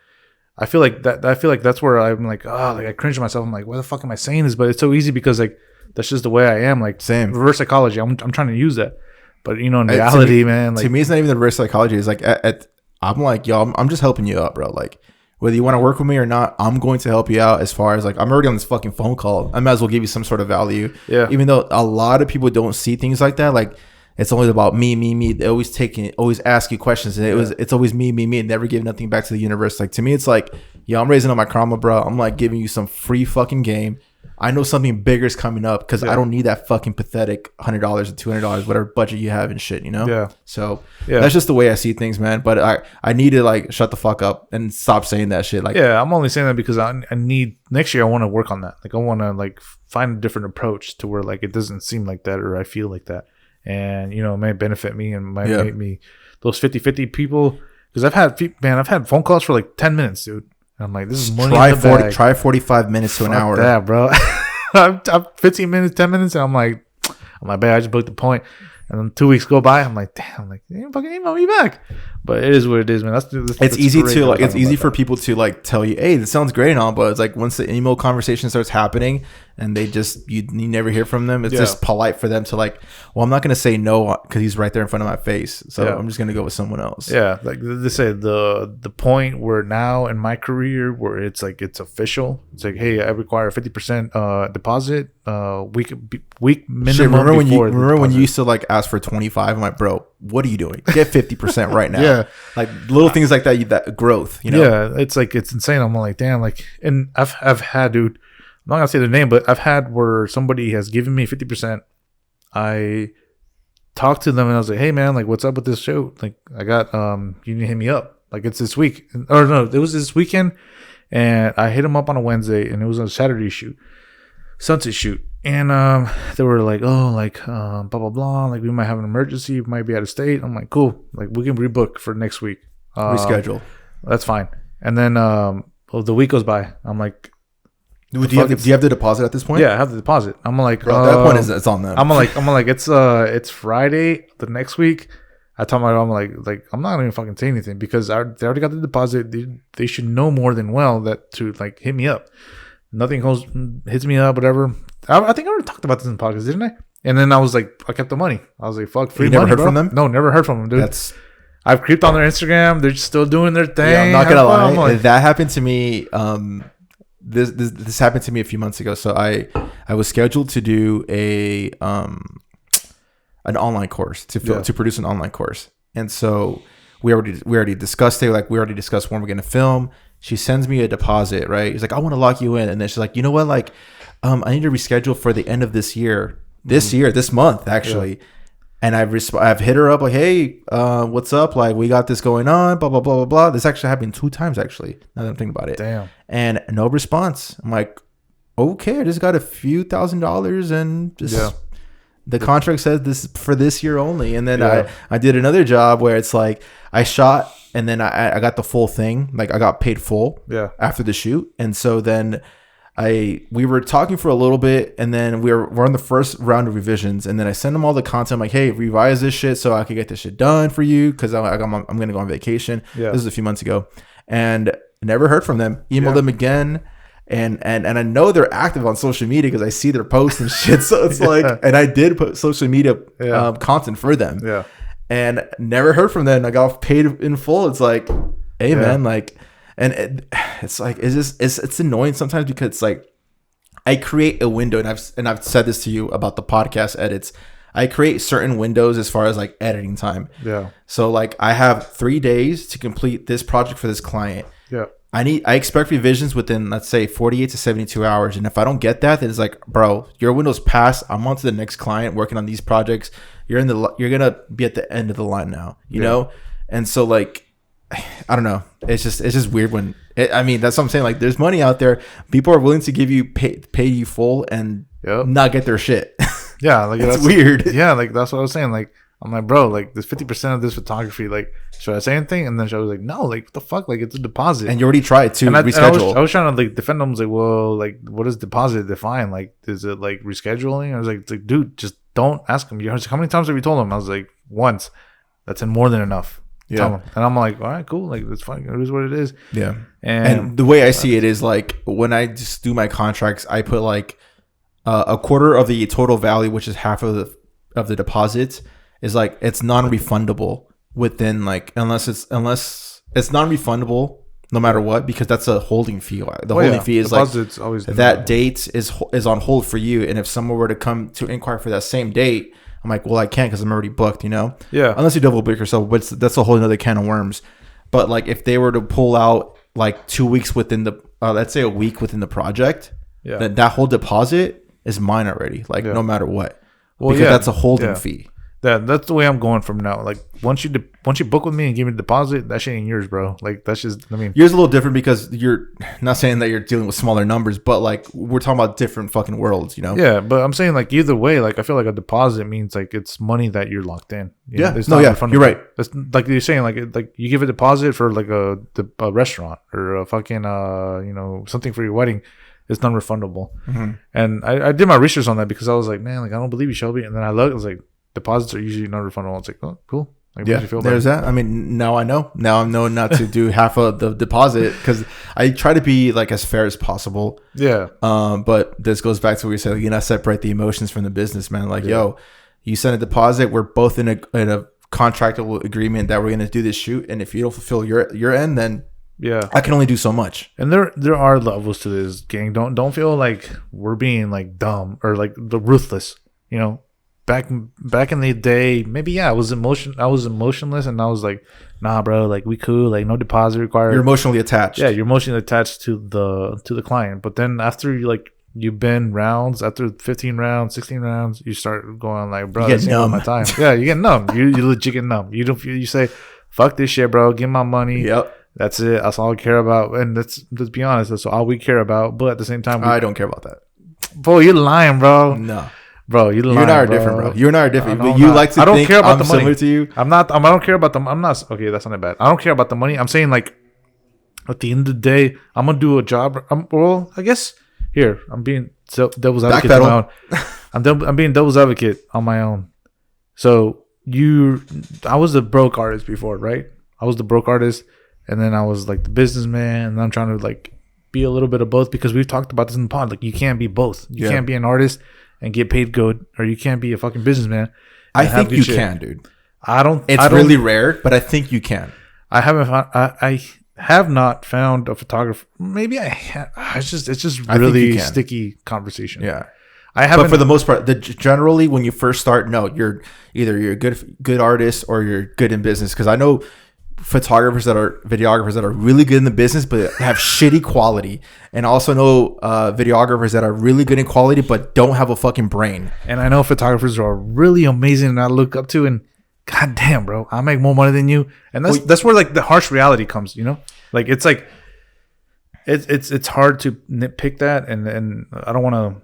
I feel like that's where I'm like, oh, like I cringe to myself. I'm like, why the fuck am I saying this? But it's so easy because like that's just the way I am. Like, same reverse psychology. I'm trying to use that, but in reality, man, like, to me, it's not even the reverse psychology. It's like I'm like, yo, I'm just helping you out, bro. Like, whether you want to work with me or not, I'm going to help you out. As far as like, I'm already on this fucking phone call. I might as well give you some sort of value. Yeah. Even though a lot of people don't see things like that, like. It's always about me. They always ask you questions, and it's always me, and never give nothing back to the universe. Like, to me, it's like, yo, I'm raising up my karma, bro. I'm like giving you some free fucking game. I know something bigger is coming up because I don't need that fucking pathetic $100 or $200, whatever budget you have and shit, Yeah. So that's just the way I see things, man. But I need to like shut the fuck up and stop saying that shit. Like, yeah, I'm only saying that because I need next year. I want to work on that. Like, I want to like find a different approach to where like it doesn't seem like that or I feel like that. And it may benefit me and might make me those 50-50 people because I've had phone calls for like 10 minutes, dude. And I'm like, this is money in the bag. Try 45 minutes to an hour. That, bro. I'm 15 minutes, 10 minutes, and I'm like, babe, I just booked the point. And then 2 weeks go by, I'm like, damn, like, they didn't fucking email me back. But it is what it is, man. It's easy to like, it's easy for people to like tell you, hey, this sounds great and all, but it's like once the email conversation starts happening, and they just you never hear from them. It's Yeah. just polite for them to like, well, I'm not gonna say no because he's right there in front of my face, so Yeah. I'm just gonna go with someone else. Yeah, like they say, the point where now in my career where it's like it's official. It's like, hey, I require a 50% deposit, week minimum. Shit, remember when you deposit. used to like ask for 25? I'm like, bro, what are you doing? Get 50% right now. Yeah. Like little things like that growth, you know? Yeah, it's like it's insane. I'm like, damn, like, and I've had, dude. I'm not gonna say the name, but I've had where somebody has given me 50%. I talked to them and I was like, hey man, like, what's up with this show? Like, I got you need to hit me up. Like, it's this week, or no, it was this weekend, and I hit them up on a Wednesday, and it was a Saturday shoot, sunset shoot, and they were like, oh, like blah blah blah, like we might have an emergency, we might be out of state. I'm like, cool, like we can rebook for next week, Reschedule. that's fine. And then the week goes by. I'm like, Do you have the deposit at this point? yeah, I have the deposit. I'm like, Bro, at that point, it's on them. I'm like, it's Friday the next week. I told my mom, like I'm not gonna even fucking say anything because they already got the deposit. They should know more than well that to like hit me up. Nothing hits me up, whatever. I think I already talked about this in the podcast, didn't I? And then I was like, I kept the money. I was like, fuck, free money. You never heard bro. from them? No, never heard from them, dude. I've creeped on their Instagram. They're still doing their thing. Yeah, I'm not gonna lie. Like, that happened to me. This happened to me a few months ago. So I was scheduled to do an online course to produce an online course, and so we already discussed it. Like we already discussed when we're gonna film. She sends me a deposit, right? He's like, I want to lock you in, and then she's like, you know what? Like, I need to reschedule for the end of this year. This month actually. Yeah. And I've hit her up like, hey, what's up? Like, we got this going on, blah, blah, blah, blah, blah. This actually happened 2 times, actually, now that I'm thinking about it. Damn. And no response. I'm like, okay, I just got a few $1,000s and just the contract says this for this year only. And then I did another job where it's like I shot and then I got the full thing. Like I got paid full after the shoot. And so then we were talking for a little bit, and then we're on the first round of revisions, and then I send them all the content. I'm like, hey, revise this shit so I can get this shit done for you because I'm gonna go on vacation. This was a few months ago, and never heard from them. Emailed them again, and I know they're active on social media because I see their posts and shit. So it's like, and I did put social media content for them, and never heard from them. I got paid in full. It's like, hey man, like. And it's like it's annoying sometimes because it's like I create a window, and I've said this to you about the podcast edits. I create certain windows as far as like editing time. Yeah. So like I have 3 days to complete this project for this client. Yeah. I expect revisions within, let's say, 48 to 72 hours. And if I don't get that, then it's like, bro, your window's passed. I'm on to the next client working on these projects. You're gonna be at the end of the line now, you know? And so like, I don't know. It's just weird when I mean, that's what I'm saying. Like, there's money out there. People are willing to give you pay you full and not get their shit. Yeah, like that's weird. Yeah, like that's what I was saying. Like, I'm like, bro, like this 50% of this photography. Like, should I say anything? And then she was like, no, like what the fuck? Like it's a deposit. And you already tried to reschedule. I was trying to like defend them. I was like, well, like what does deposit define? Like, is it like rescheduling? I was like, dude, just don't ask them. How many times have you told them? I was like, once. That's more than enough. Yeah. And I'm like, all right, cool. Like, it's fine. It is what it is. Yeah. And the way I see it is like when I just do my contracts, I put like a quarter of the total value, which is half of the deposit, is like it's non-refundable within like unless it's non-refundable no matter what, because that's a holding fee. The holding fee is deposit's like always that date is on hold for you, and if someone were to come to inquire for that same date, I'm like, well, I can't because I'm already booked, you know? Yeah. Unless you double book yourself, but that's a whole other can of worms. But like if they were to pull out like 2 weeks within the, let's say a week within the project, then that whole deposit is mine already, like no matter what. Well, because that's a holding fee. That's the way I'm going from now. Like once you book with me and give me the deposit, that shit ain't yours, bro. Like that's just, I mean, yours a little different because you're not saying that you're dealing with smaller numbers, but like we're talking about different fucking worlds, you know? Yeah, but I'm saying like either way, like I feel like a deposit means like it's money that you're locked in. You know? It's not you're right. It's like you're saying, like you give a deposit for like a restaurant or a fucking something for your wedding. It's non-refundable. Mm-hmm. And I did my research on that because I was like, man, like I don't believe you, Shelby. And then I looked, I was like, deposits are usually non-refundable. It's like, oh, cool. Like, Yeah, makes you feel there's better. that. I mean, now I know. Now I'm knowing not to do half of the deposit because I try to be like as fair as possible. Yeah. But this goes back to what we said. You know, separate the emotions from the business, man. Like, yo, you send a deposit. We're both in a contractual agreement that we're gonna do this shoot, and if you don't fulfill your end, then Yeah. I can only do so much. And there are levels to this, gang. Don't feel like we're being like dumb or like the ruthless. You know, back in the day, maybe I was emotionless, and I was like, nah, bro, like we cool, like no deposit required. You're emotionally attached. Yeah, you're emotionally attached to the client. But then after you've been rounds, after 15 rounds, 16 rounds, you start going like, bro, You get this ain't numb. my time. Yeah, you get numb. You legit get numb. You say, fuck this shit, bro. Give my money. Yep. That's it. That's all I care about. And let's be honest, that's all we care about. But at the same time, I don't care about that. bro, you're lying, bro. No. Bro, you're lying. You and I are bro. different, bro. You and I are different. No, But I'm you not. like to I don't think care about I'm the money. similar to you. I don't care about them. I'm not okay. That's not bad. I don't care about the money. I'm saying like at the end of the day, I'm gonna do a job. Well, I guess here I'm being devil's advocate on my own. I'm being devil's advocate on my own. So I was the broke artist before, right? I was the broke artist, and then I was like the businessman, and I'm trying to like be a little bit of both because we've talked about this in the pod. Like you can't be both. You can't be an artist and get paid good, or you can't be a fucking businessman. I think you can, dude. It's really rare, but I think you can. I haven't found. I have not found a photographer. Good I have. It's just really sticky conversation. Yeah. I haven't. But for the most part, generally when you first start, no, you're a good artist or you're good in business. Because I know videographers that are really good in the business but have shitty quality, and also know videographers that are really good in quality but don't have a fucking brain. And I know photographers are really amazing and I look up to, and god damn, bro, I make more money than you. And that's where like the harsh reality comes, you know? Like it's like it's hard to nitpick that, and I don't want,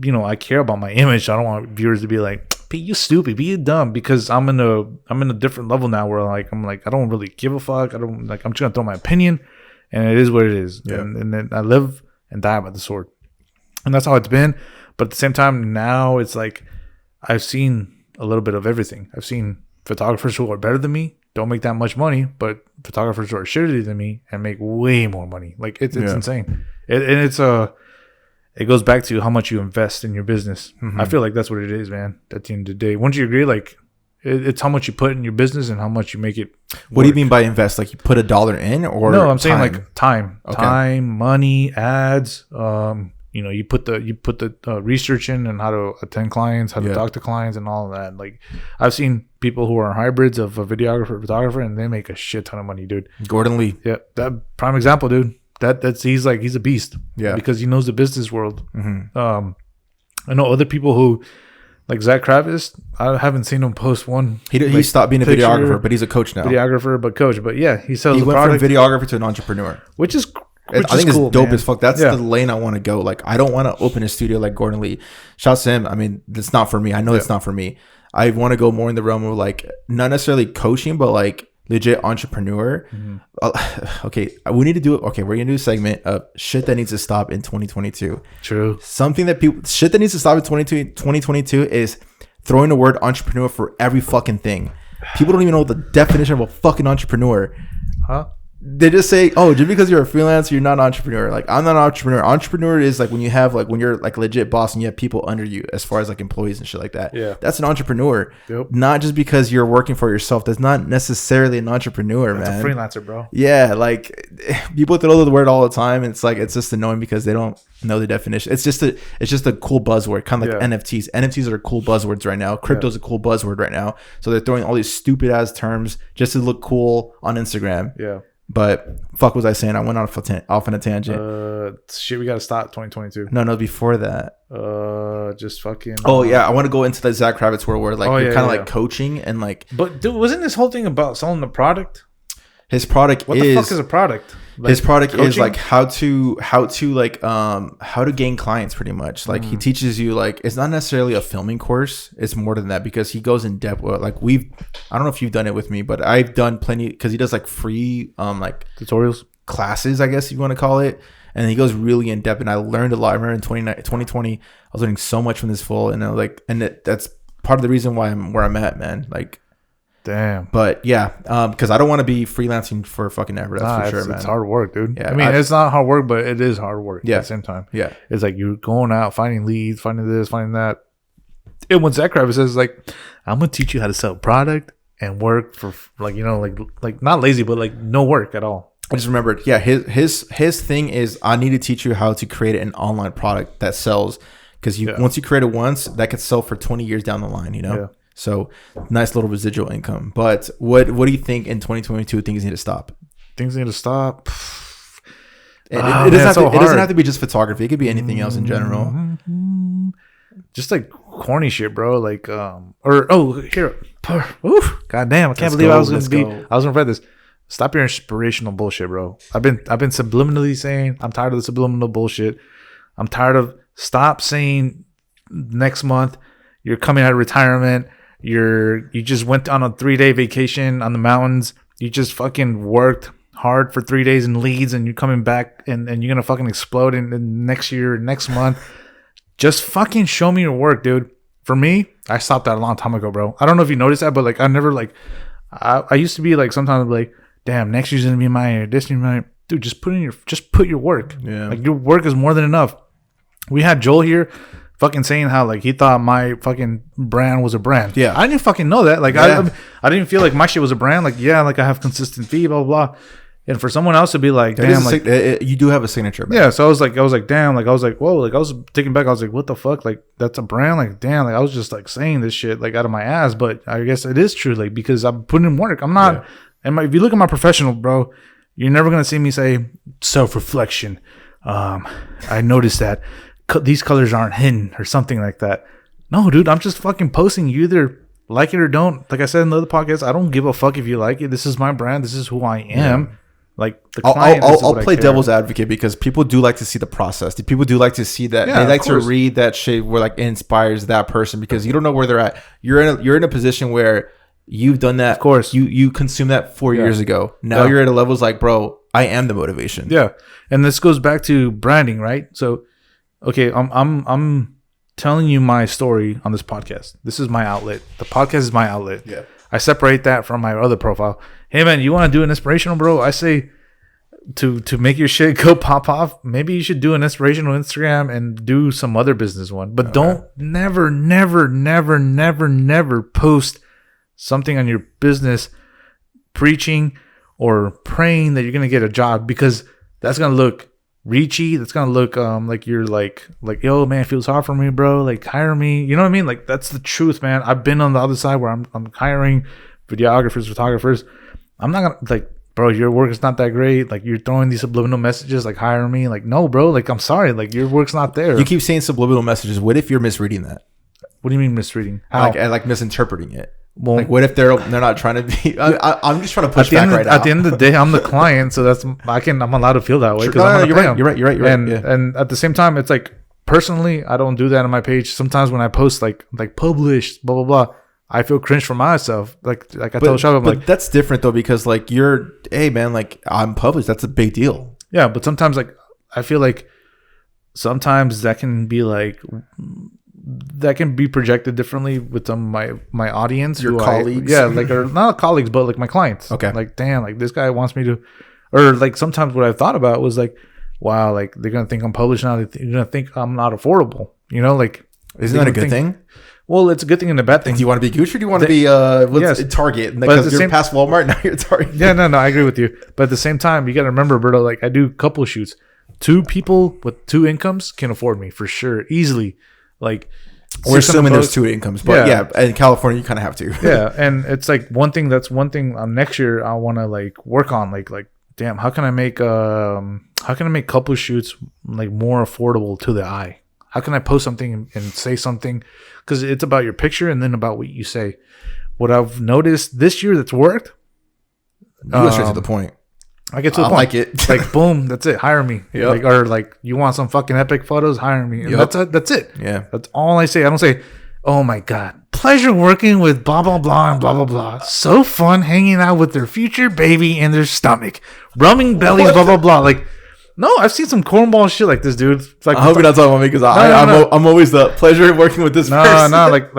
you know, I care about my image. I don't want viewers to be like, be you stupid, be you dumb, because I'm in a different level now where I'm like I don't really give a fuck. I'm just gonna throw my opinion, and it is what it is. Yeah. And then I live and die by the sword, and that's how it's been. But at the same time, now it's like I've seen a little bit of everything. I've seen photographers who are better than me, don't make that much money, but photographers who are shittier than me and make way more money. Like it's insane. It goes back to how much you invest in your business. Mm-hmm. I feel like that's what it is, man. At the end of the day, wouldn't you agree? Like it's how much you put in your business and how much you make it work. What do you mean by invest? Like you put $1 in, or no? I'm saying like time, money, ads. You know, you put the research in and how to attend clients, how to talk to clients, and all of that. Like I've seen people who are hybrids of a videographer, photographer, and they make a shit ton of money, dude. Gordon Lee, yeah, that prime example, dude. He's a beast, yeah, because he knows the business world. Mm-hmm. I know other people who, like Zach Kravis. I haven't seen him post one. He stopped being a videographer, but he's a coach now. Videographer, but coach. But yeah, he sells. He went from videographer to an entrepreneur, which is. I think cool, it's dope as fuck. That's the lane I want to go. Like, I don't want to open a studio like Gordon Lee. Shouts to him. I mean, it's not for me. I know it's not for me. I want to go more in the realm of like, not necessarily coaching, but like legit entrepreneur. Mm-hmm. Okay, we need to do it. Okay, we're going to do a segment of shit that needs to stop in 2022. True. Shit that needs to stop in 2022 is throwing the word entrepreneur for every fucking thing. People don't even know the definition of a fucking entrepreneur. Huh? They just say, oh, just because you're a freelancer, you're not an entrepreneur. Like, I'm not an entrepreneur. Entrepreneur is like when you're like a legit boss and you have people under you as far as like employees and shit like that. Yeah. That's an entrepreneur. Yep. Not just because you're working for yourself. That's not necessarily an entrepreneur, man. That's a freelancer, bro. Yeah. Like people throw the word all the time. And it's just annoying because they don't know the definition. It's just a cool buzzword, kind of like NFTs. NFTs are cool buzzwords right now. Crypto's a cool buzzword right now. So they're throwing all these stupid ass terms just to look cool on Instagram. Yeah. But fuck was I saying? I went off on a tangent. Shit, we gotta stop 2022. No, before that. Just fucking. Oh yeah, I want to go into the Zach Kravitz world where like you're kind of like coaching and like. But dude, wasn't this whole thing about selling the product? His product what the fuck is a product? Like his product coaching? Is like how to gain clients, pretty much. Like he teaches you, like, it's not necessarily a filming course. It's more than that because he goes in depth. Like I don't know if you've done it with me, but I've done plenty because he does like free like tutorials, classes, I guess you want to call it. And he goes really in depth, and I learned a lot. I remember in 2020, I was learning so much from this fool, and I was like, that's part of the reason why I'm where I'm at, man. Like, damn. But yeah, because I don't want to be freelancing for fucking ever. That's for sure, man. It's hard work, dude. Yeah, I mean, it's not hard work, but it is hard work yeah, at the same time. Yeah. It's like you're going out, finding leads, finding this, finding that. And when Zach Kravitz says, like, I'm going to teach you how to sell product and work for, like, you know, like not lazy, but like no work at all. I just remembered. Yeah. His thing is, I need to teach you how to create an online product that sells. Because once you create it once, that could sell for 20 years down the line, you know? Yeah. So nice little residual income. But what do you think in 2022 things need to stop? Things need to stop. It doesn't have to be just photography. It could be anything else in general. Just like corny shit, bro. Like here. Oof, God damn, I can't believe I was gonna read this. Stop your inspirational bullshit, bro. I've been subliminally saying I'm tired of the subliminal bullshit. I'm tired of stop saying next month you're coming out of retirement. You just went on a 3-day vacation on the mountains. You just fucking worked hard for 3 days in Leeds, and you're coming back and you're gonna fucking explode in next year, next month. Just fucking show me your work, dude. For me, I stopped that a long time ago, bro. I don't know if you noticed that, but like I never like I used to be like sometimes like, damn, next year's gonna be my year. This year's my year. Dude, just put your work. Yeah. Like your work is more than enough. We had Joel here fucking saying how like he thought my fucking brand was a brand. Yeah. I didn't fucking know that. Like I didn't feel like my shit was a brand. Like, yeah, like I have consistent fee, blah, blah, blah. And for someone else to be like, damn, like you do have a signature, man. Yeah. So I was like, damn, like I was like, whoa, like I was taking back. I was like, what the fuck? Like that's a brand? Like, damn, like I was just like saying this shit like out of my ass. But I guess it is true, like because I'm putting in work. I'm not and if you look at my professional, bro, you're never gonna see me say self-reflection. I noticed that these colors aren't hidden or something like that. No, dude, I'm just fucking posting. You either like it or don't. Like I said in the other podcast, I don't give a fuck if you like it. This is my brand. This is who I am. Yeah. Like the client, I'll play devil's advocate because people do like to see the process. People do like to see that. They like to read that shit where like it inspires that person because you don't know where they're at. You're in a position where you've done that. Of course, you consumed that 4 years ago. Now you're at a level like, bro, I am the motivation. Yeah, and this goes back to branding, right? So. Okay, I'm telling you my story on this podcast. This is my outlet. The podcast is my outlet. Yeah. I separate that from my other profile. Hey man, you want to do an inspirational, bro? I say to make your shit go pop off, maybe you should do an inspirational Instagram and do some other business one. But don't never post something on your business preaching or praying that you're gonna get a job because that's gonna look reachy. That's gonna look like you're like yo man, it feels hard for me, bro, like hire me, you know what I mean? Like that's the truth, man. I've been on the other side where I'm hiring videographers, photographers. I'm not gonna like, bro, your work is not that great, like you're throwing these subliminal messages like hire me. Like no, bro, like I'm sorry, like your work's not there. You keep saying subliminal messages. What if you're misreading that? What do you mean misreading? How? Like misinterpreting it. Well, like what if they're not trying to be? I'm just trying to push back right now. At the end of the day, I'm the client, so I'm allowed to feel that way because you're right. And at the same time, it's like personally, I don't do that on my page. Sometimes when I post like published, blah blah blah, I feel cringe for myself. Like I tell Shab, I'm like, that's different though because like hey man, like I'm published. That's a big deal. Yeah, but sometimes like I feel like sometimes that can be like. That can be projected differently with my audience, your colleagues, or not colleagues, but like my clients. Okay, like damn, like this guy wants me to, or like sometimes what I thought about was like, wow, like they're gonna think I'm published now. They're gonna think I'm not affordable. You know, like isn't that a good thing? Well, it's a good thing and a bad thing. Do you want to be Gucci or do you want to be Target? Because you're past Walmart, now you're Target. Yeah, no, I agree with you. But at the same time, you got to remember, Berto, like I do couple shoots. 2 people with 2 incomes can afford me for sure, easily. Like we're assuming there's 2 incomes, but yeah, in California you kind of have to. Yeah, and it's like one thing next year I want to like work on. Like damn, how can I make couple shoots like more affordable to the eye? How can I post something and say something? Because it's about your picture and then about what you say. What I've noticed this year that's worked. You go straight to the point. I get to the point. Like it. Like boom, that's it. Hire me. Yep. Like or like you want some fucking epic photos? Hire me. And that's it. Yeah. That's all I say. I don't say, oh my god, pleasure working with blah blah blah and blah blah blah. So fun hanging out with their future baby in their stomach, rubbing bellies, blah blah blah. Like No, I've seen some cornball shit like this, dude. It's like I hope you're not talking about me because I'm always the pleasure of working with this person. No, like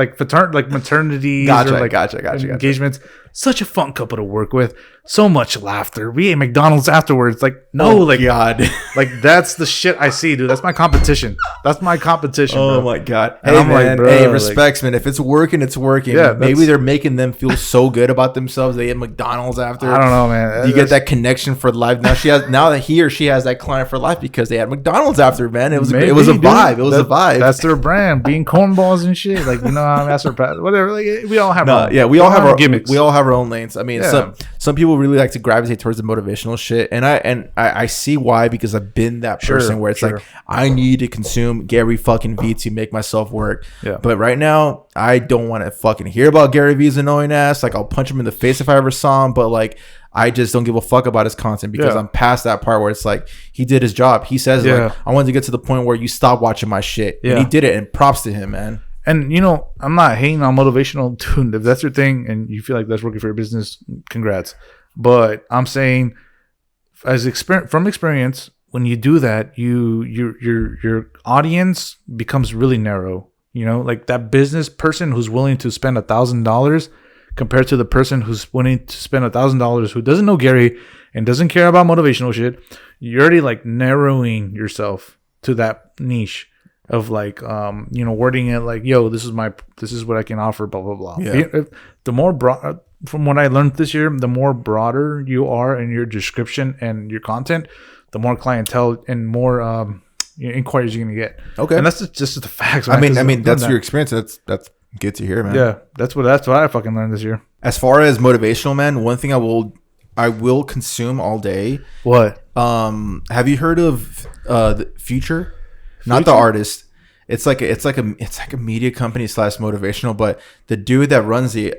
maternity, Gotcha. engagements. Such a fun couple to work with. So much laughter. We ate McDonald's afterwards. Like God, like that's the shit I see, dude. That's my competition. Oh bro. my God. And Hey I'm man, like, bro, hey, respects, man. If it's working, it's working. Yeah, Maybe they're making them feel so good about themselves. They ate McDonald's after. I don't know, man. You get that connection for life. Now that he or she has that client for life because they had McDonald's after, man. It was a vibe. It was a vibe. That's their brand, being cornballs and shit. Like, you know, that's our whatever. Like, we all have we all have our gimmicks. We all have our own lanes. I mean, some people really like to gravitate towards the motivational shit, and I see why, because I've been that person where it's like I need to consume Gary fucking Vee to make myself work. Yeah. But right now, I don't want to fucking hear about Gary Vee's annoying ass. Like, I'll punch him in the face if I ever saw him, but like, I just don't give a fuck about his content because I'm past that part where it's like he did his job. He says like, I wanted to get to the point where you stop watching my shit, and he did it. And props to him, man. And you know, I'm not hating on motivational, dude. If that's your thing and you feel like that's working for your business, congrats. But I'm saying, from experience, when you do that, your audience becomes really narrow. You know, like that business person who's willing to spend $1,000 compared to the person who's willing to spend $1,000 who doesn't know Gary and doesn't care about motivational shit. You're already like narrowing yourself to that niche of like, you know, wording it like, yo, this is what I can offer, blah, blah, blah. Yeah. The more broad, from what I learned this year, the more broader you are in your description and your content, the more clientele and more inquiries you're gonna get. Okay. And that's just the facts. Man, I mean, that's your experience. That's good to hear, man. Yeah. That's what I fucking learned this year. As far as motivational, man, one thing I will consume all day. What? Have you heard of the Future? Not the artist. It's like a media company / motivational, but the dude that runs the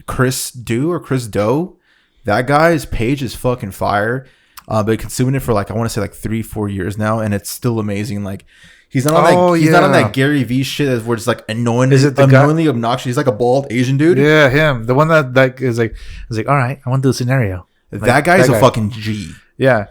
Chris Do, that guy's page is fucking fire. Been consuming it for like, I want to say like 3-4 years now, and it's still amazing. Like, he's not on that Gary Vee shit where it's like annoyingly obnoxious. He's like a bald Asian dude. Yeah, him. The one that is like, all right, I want to do a scenario. That guy's a fucking G. Yeah.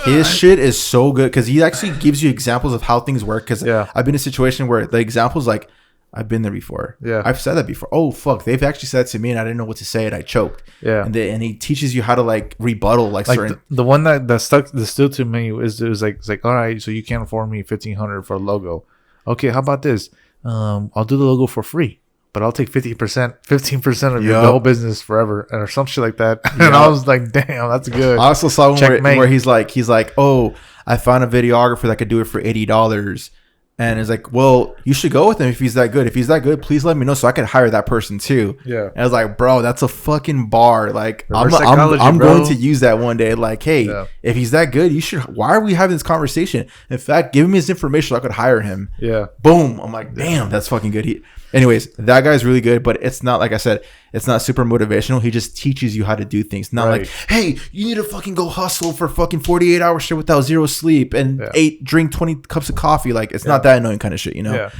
His shit is so good because he actually gives you examples of how things work. Because I've been in a situation where the examples like, I've been there before. Yeah, I've said that before. Oh fuck, they've actually said it to me, and I didn't know what to say, and I choked. Yeah, and he teaches you how to like rebuttal like certain. The one that stood to me is it's like, all right, so you can't afford me $1,500 for a logo. Okay, how about this? I'll do the logo for free, but I'll take 15% of your whole business forever, or some shit like that. And I was like, damn, that's good. I also saw one where he's like, oh, I found a videographer that could do it for $80. And it's like, well, you should go with him if he's that good. If he's that good, please let me know so I could hire that person too. Yeah. And I was like, bro, that's a fucking bar. Like, I'm going to use that one day. Like, hey, if he's that good, you should. Why are we having this conversation? In fact, give me his information so I could hire him. Yeah. Boom. I'm like, damn, that's fucking good. Anyways, that guy's really good, but it's not, like I said, it's not super motivational. He just teaches you how to do things. Not like, hey, you need to fucking go hustle for fucking 48 hours straight without zero sleep and drink 20 cups of coffee. Like, it's not that annoying kind of shit, you know? Yeah.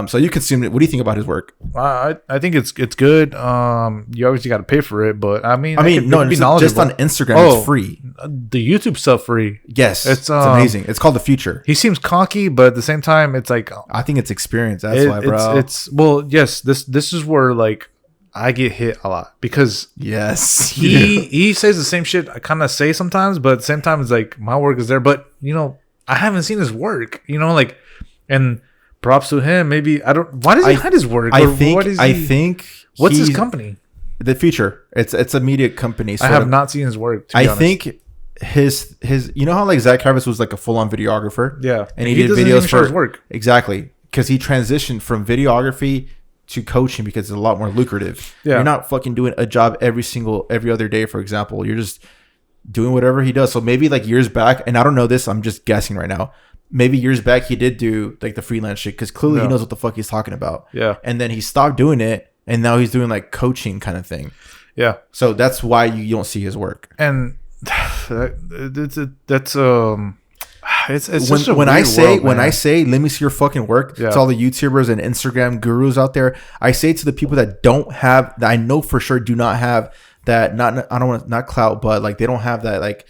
So you consume it. What do you think about his work? I think it's good. You obviously got to pay for it, but I mean, just on Instagram, it's free. The YouTube stuff free. Yes, it's amazing. It's called The Future. He seems cocky, but at the same time, it's like, I think it's experience. That's why, bro. Yes. This is where like I get hit a lot because he says the same shit I kind of say sometimes, but at the same time, it's like my work is there, but you know, I haven't seen his work. You know, like and. Props to him. Maybe I don't. Why does he hide his work? I think. What's his company? The Future. It's a media company. I have not seen his work. I think his. You know how like Zach Harvis was like a full on videographer. Yeah, and he did videos for his work. Exactly, because he transitioned from videography to coaching because it's a lot more lucrative. Yeah, you're not fucking doing a job every other day. For example, you're just doing whatever he does. So maybe like years back, and I don't know this. I'm just guessing right now. Maybe years back he did do like the freelance shit because clearly he knows what the fuck he's talking about. Yeah. And then he stopped doing it and now he's doing like coaching kind of thing. Yeah. So that's why you don't see his work. And it's such a when I say let me see your fucking work to all the YouTubers and Instagram gurus out there, I say to the people that don't have that I know for sure do not have that not clout, but like they don't have that like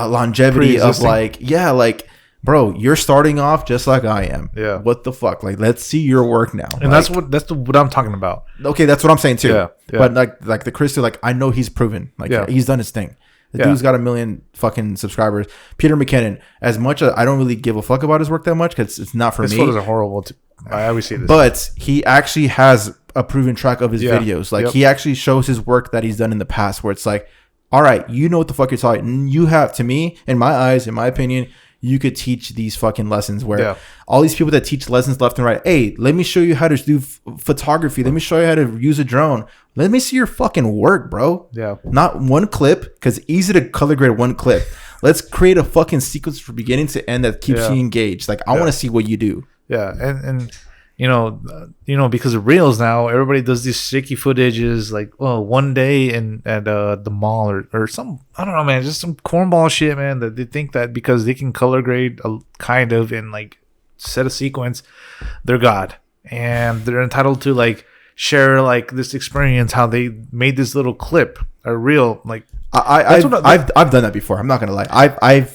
longevity of like, yeah, like, bro, you're starting off just like I am. Yeah. What the fuck? Like, let's see your work now. And like, what I'm talking about. Okay, that's what I'm saying too. Yeah. But like the Chris, like, I know he's proven. Like, he's done his thing. The dude's got 1 million fucking subscribers. Peter McKinnon, as much as I don't really give a fuck about his work that much because it's not for me. His photos are horrible. I always say this. But he actually has a proven track of his videos. Like, he actually shows his work that he's done in the past where it's like, all right, you know what the fuck you're talking. You have, to me, in my eyes, in my opinion, you could teach these fucking lessons where all these people that teach lessons left and right. Hey, let me show you how to do photography. Let me show you how to use a drone. Let me see your fucking work, bro. Yeah. Not one clip, because it's easy to color grade one clip. Let's create a fucking sequence from beginning to end that keeps you engaged. Like, I want to see what you do. Yeah. And you know, because of Reels now, everybody does these sticky footages like, oh, one day at the mall or some, I don't know, man, just some cornball shit, man, that they think that because they can color grade kind of and like set a sequence, they're God. And they're entitled to like share like this experience, how they made this little clip, a reel. Like, I've done that before. I'm not gonna lie.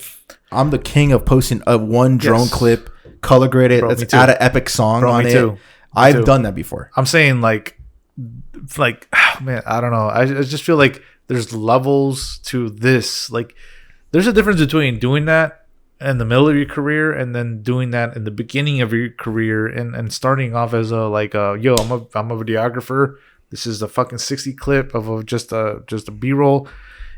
I'm the king of posting a one drone clip, color graded. Let's add an epic song on it. I've done that before. I'm saying like, man, I don't know. I just feel like there's levels to this. Like, there's a difference between doing that in the middle of your career and then doing that in the beginning of your career and starting off as I'm a videographer. This is a fucking 60 clip of just a B-roll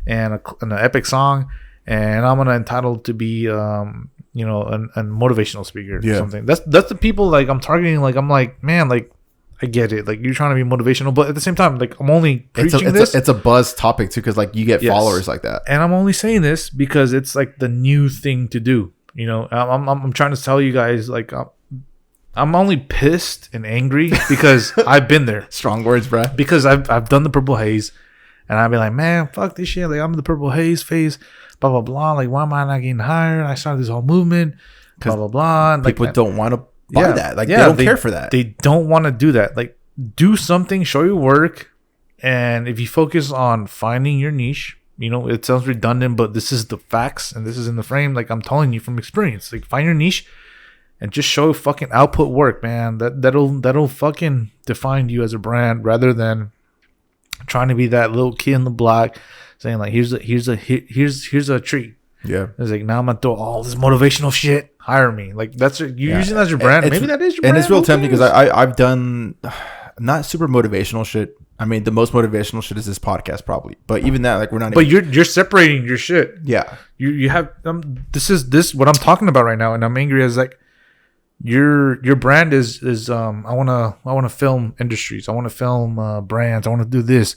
and an epic song, and I'm entitled to be a motivational speaker or something. That's the people like I'm targeting. Like, I'm like, man, like, I get it. Like, you're trying to be motivational, but at the same time, like, I'm only preaching this. It's a buzz topic too, because like you get followers like that. And I'm only saying this because it's like the new thing to do. You know, I'm trying to tell you guys, like, I'm only pissed and angry because I've been there. Strong words, bro. Because I've done the purple haze, and I'd be like, man, fuck this shit. Like, I'm in the purple haze phase. Blah blah blah. Like, why am I not getting hired? I started this whole movement. Blah blah blah. And people don't want to buy that. Like, they don't care for that. They don't want to do that. Like, do something, show your work, and if you focus on finding your niche, you know, it sounds redundant, but this is the facts and this is in the frame. Like, I'm telling you from experience. Like, find your niche and just show fucking output work, man. That'll fucking define you as a brand, rather than trying to be that little kid in the block saying like, here's a treat. Yeah. It's like, now I'm gonna throw all this motivational shit. Hire me. Like, that's you're using that as your brand. Maybe that is your brand. And it's real tempting because I've done not super motivational shit. I mean, the most motivational shit is this podcast, probably. But even that, like, we're not. But you're separating your shit. Yeah. You have this what I'm talking about right now, and I'm angry as like your brand is I wanna film industries. I wanna film brands. I wanna do this.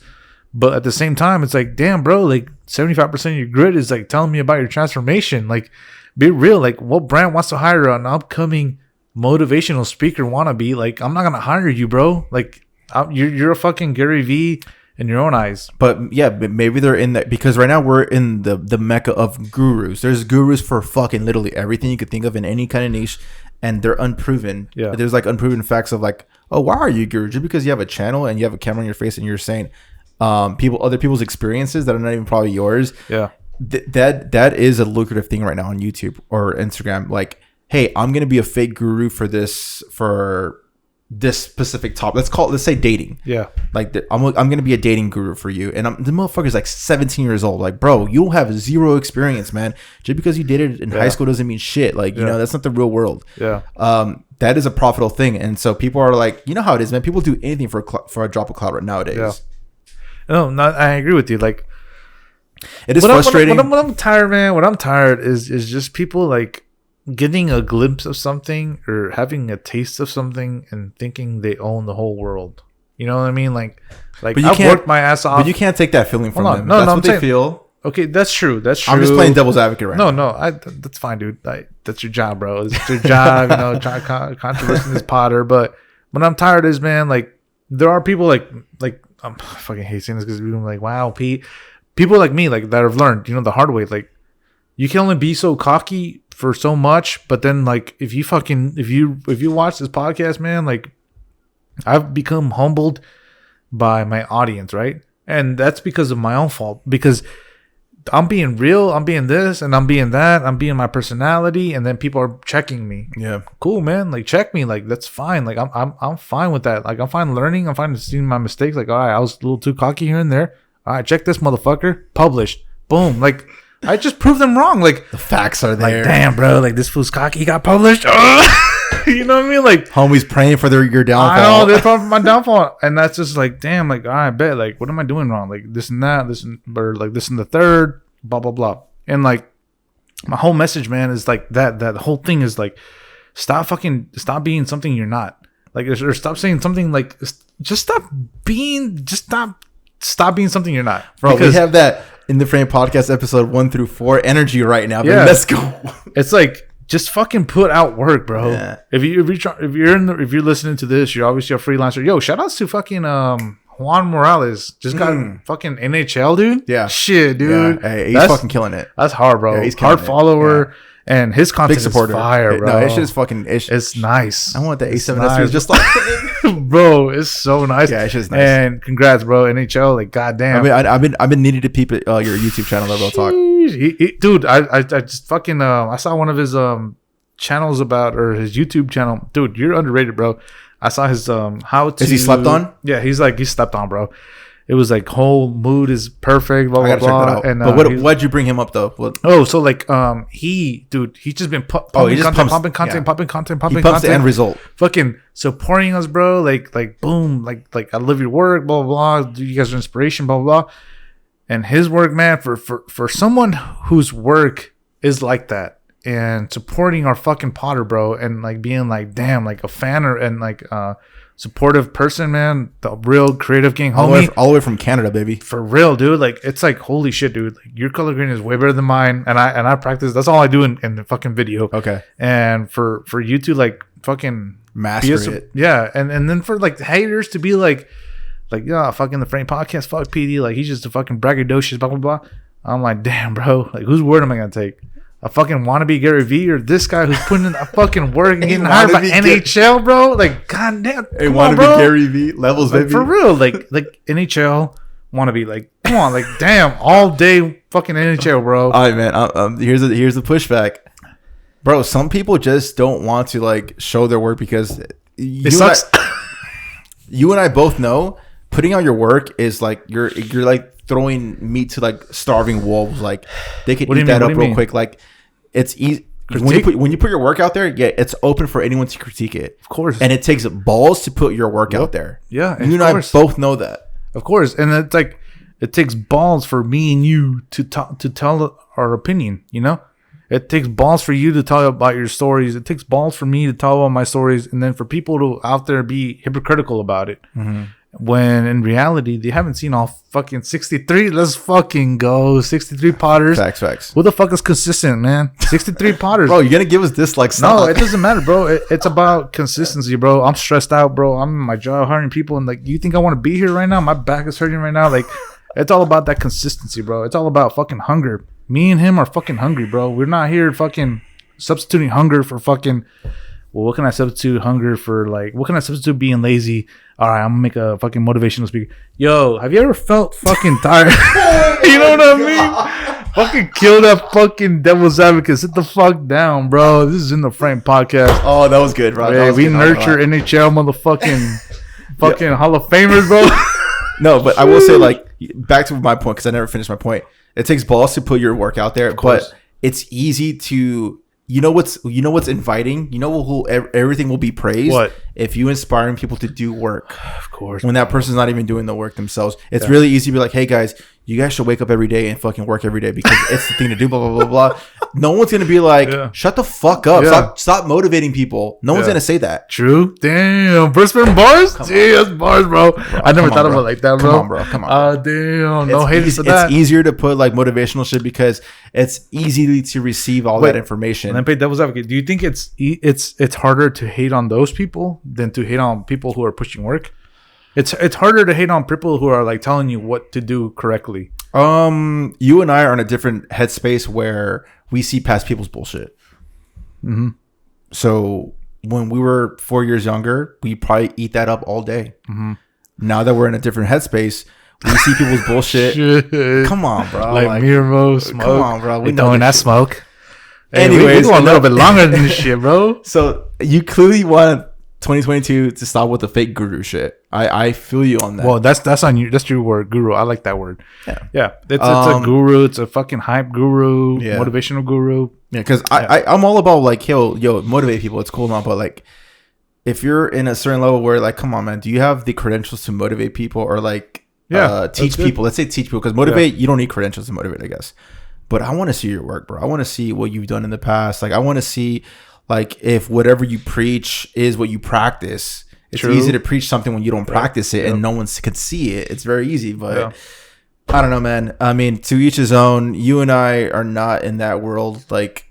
But at the same time, it's like, damn, bro, like 75% of your grid is like telling me about your transformation. Like, be real. Like, what brand wants to hire an upcoming motivational speaker wannabe? Like, I'm not gonna hire you, bro. Like, you're a fucking Gary Vee in your own eyes. But yeah, maybe they're in that, because right now we're in the mecca of gurus. There's gurus for fucking literally everything you could think of in any kind of niche, and they're unproven. Yeah. There's like unproven facts of like, oh, why are you a guru? Just because you have a channel and you have a camera on your face and you're saying other people's experiences that are not even probably yours. Yeah. That is a lucrative thing right now on YouTube or Instagram. Like, hey, I'm gonna be a fake guru for this specific topic. Let's say dating. Yeah. Like, I'm gonna be a dating guru for you, and the motherfucker's like 17 years old. Like, bro, you have zero experience, man. Just because you dated in high school doesn't mean shit. Like, you know, that's not the real world. Yeah. That is a profitable thing, and so people are like, you know how it is, man. People do anything for a drop of clout right nowadays. Yeah. No, I agree with you. Like, it is frustrating. What I'm tired, man. What I'm tired is just people like getting a glimpse of something or having a taste of something and thinking they own the whole world. You know what I mean? Like I've worked my ass off. But you can't take that feeling from them. That's what they feel. Okay, that's true. I'm just playing devil's advocate right now. No, that's fine, dude. That's your job, bro. It's your job. You know, trying to controversy this Potter. But what I'm tired is, man, like, there are people like I fucking hate saying this because we're like, wow, Pete. People like me, like, that have learned, you know, the hard way. Like, you can only be so cocky for so much, but then, like, if you watch this podcast, man, like, I've become humbled by my audience, right? And that's because of my own fault. Because I'm being real, I'm being this, and I'm being that, I'm being my personality, and then people are checking me. Yeah. Cool, man. Like, check me. Like, that's fine. Like, I'm fine with that. Like, I'm fine learning. I'm fine seeing my mistakes. Like, all right, I was a little too cocky here and there. All right, check this motherfucker. Published. Boom. Like, I just proved them wrong. Like, The facts are like, there. damn, bro. Like, this fool's cocky. He got published. You know what I mean? Like, Homies praying for your downfall. I know they're praying for my downfall, and that's just like, damn. Like, all right, bet. Like, what am I doing wrong? Like, this and that, or like this and the third, blah blah blah. And like, my whole message, man, is like that whole thing is like, stop being something you're not. Like, or stop saying something like, stop being something you're not. Bro, we have that in the Frame Podcast episode 1 through 4 energy right now. Yeah, let's go. It's like, just fucking put out work, bro. Yeah. If you're listening to this, you're obviously a freelancer. Yo, shout outs to fucking Juan Morales. Just got fucking NHL, dude. Yeah. Shit, dude. Yeah. Hey, he's fucking killing it. That's hard, bro. Yeah, he's hard follower. Yeah. And his content big supporter. is fire, bro. No, it's just fucking. It's nice. I want the A7S. It's just like, bro, it's so nice. Yeah, it's just nice. And congrats, bro. NHL, like, goddamn. I mean, I've been needing to peep it, your YouTube channel. Real talk, dude. I just fucking I saw one of his channels or his YouTube channel. Dude, you're underrated, bro. I saw his how to. Is he slept on? Yeah, he's slept on, bro. It was like whole mood is perfect. Blah, I gotta blah, check that blah. out. And but why'd you bring him up though? So like he's just been pumping content. He pumps the end result. Fucking supporting us, bro. Like boom, like I love your work, blah blah blah. You guys are inspiration, blah blah blah. And his work, man, for someone whose work is like that, and supporting our fucking Potter, bro, and like being like, damn, like a fan and like supportive person, man, the real creative king homie, all the way from Canada, baby, for real, dude. Like, it's like, holy shit, dude. Like, your color green is way better than mine, and I practice. That's all I do in the fucking video. Okay. And for you to like fucking master it, yeah, and then for like haters to be like, yeah, fucking the Frame Podcast, fuck PD, like he's just a fucking braggadocious, blah blah blah. I'm like, damn, bro. Like, whose word am I gonna take? A fucking wannabe Gary Vee, or this guy who's putting in a fucking work and getting hired by NHL, bro? Like, goddamn. Hey, wannabe Gary Vee levels, like, baby. For real, like NHL wannabe, like, come on, like, damn, all day fucking NHL, bro. All right, man. Here's the pushback, bro. Some people just don't want to like show their work because it sucks. You and I both know putting out your work is like you're like throwing meat to like starving wolves. Like, they could eat that up real quick. Like, it's easy when you put your work out there. Yeah, it's open for anyone to critique it, of course. And it takes balls to put your work out there. Yeah, you and I both know that, of course. And it's like, it takes balls for me and you to tell our opinion. You know, it takes balls for you to tell about your stories. It takes balls for me to tell about my stories, and then for people to out there be hypocritical about it. Mm-hmm. When in reality, they haven't seen all fucking 63. Let's fucking go. 63 Potters. Facts. Who the fuck is consistent, man? 63 Potters. Bro, you're going to give us dislikes. No, it doesn't matter, bro. It's about consistency, bro. I'm stressed out, bro. I'm in my job hiring people. And like, you think I want to be here right now? My back is hurting right now. Like, it's all about that consistency, bro. It's all about fucking hunger. Me and him are fucking hungry, bro. We're not here fucking substituting hunger for fucking... Well, what can I substitute hunger for? Like, what can I substitute being lazy? All right, I'm gonna make a fucking motivational speaker. Yo, have you ever felt fucking tired? You know what I mean? Fucking kill that fucking devil's advocate. Sit the fuck down, bro. This is In the Frame Podcast. Oh, that was good, bro. Hey, we nurture NHL fucking Hall of Famers, bro. No, but I will say, like, back to my point, because I never finished my point. It takes balls to put your work out there, but it's easy to... You know what's inviting? You know who everything will be praised? What? If you inspiring people to do work. Of course. When that person's not even doing the work themselves. It's really easy to be like, hey guys, you guys should wake up every day and fucking work every day because it's the thing to do, blah, blah, blah, blah. No one's going to be like, shut the fuck up. Yeah. Stop motivating people. No one's going to say that. True. Damn. First spin bars? That's bars, bro. I never thought about it like that, bro. Come on, bro. Damn. No haters for that. It's easier to put like motivational shit because it's easy to receive all that information. And then play devil's advocate. Do you think it's harder to hate on those people than to hate on people who are pushing work? It's harder to hate on people who are like telling you what to do correctly. You and I are in a different headspace where we see past people's bullshit. Mm-hmm. So when we were 4 years younger, we probably eat that up all day. Mm-hmm. Now that we're in a different headspace, You see people's bullshit. Shit. Come on, bro. Like Miro smoke. Come on, bro. We throwing that smoke. Hey, Anyways, we going a little bit longer than this shit, bro. So you clearly want 2022 to stop with the fake guru shit. I feel you on that. Well, that's on you. That's your word, guru. I like that word. Yeah. It's a guru. It's a fucking hype guru, motivational guru. Yeah, because I'm all about like, yo, motivate people. It's cool now, but like, if you're in a certain level where like, come on, man, do you have the credentials to motivate people or like, teach people? Let's say teach people, because motivate, you don't need credentials to motivate, I guess. But I want to see your work, bro. I want to see what you've done in the past. Like, I want to see like if whatever you preach is what you practice. It's easy to preach something when you don't practice it and no one can see it. It's very easy, but I don't know, man. I mean, to each his own. You and I are not in that world. Like,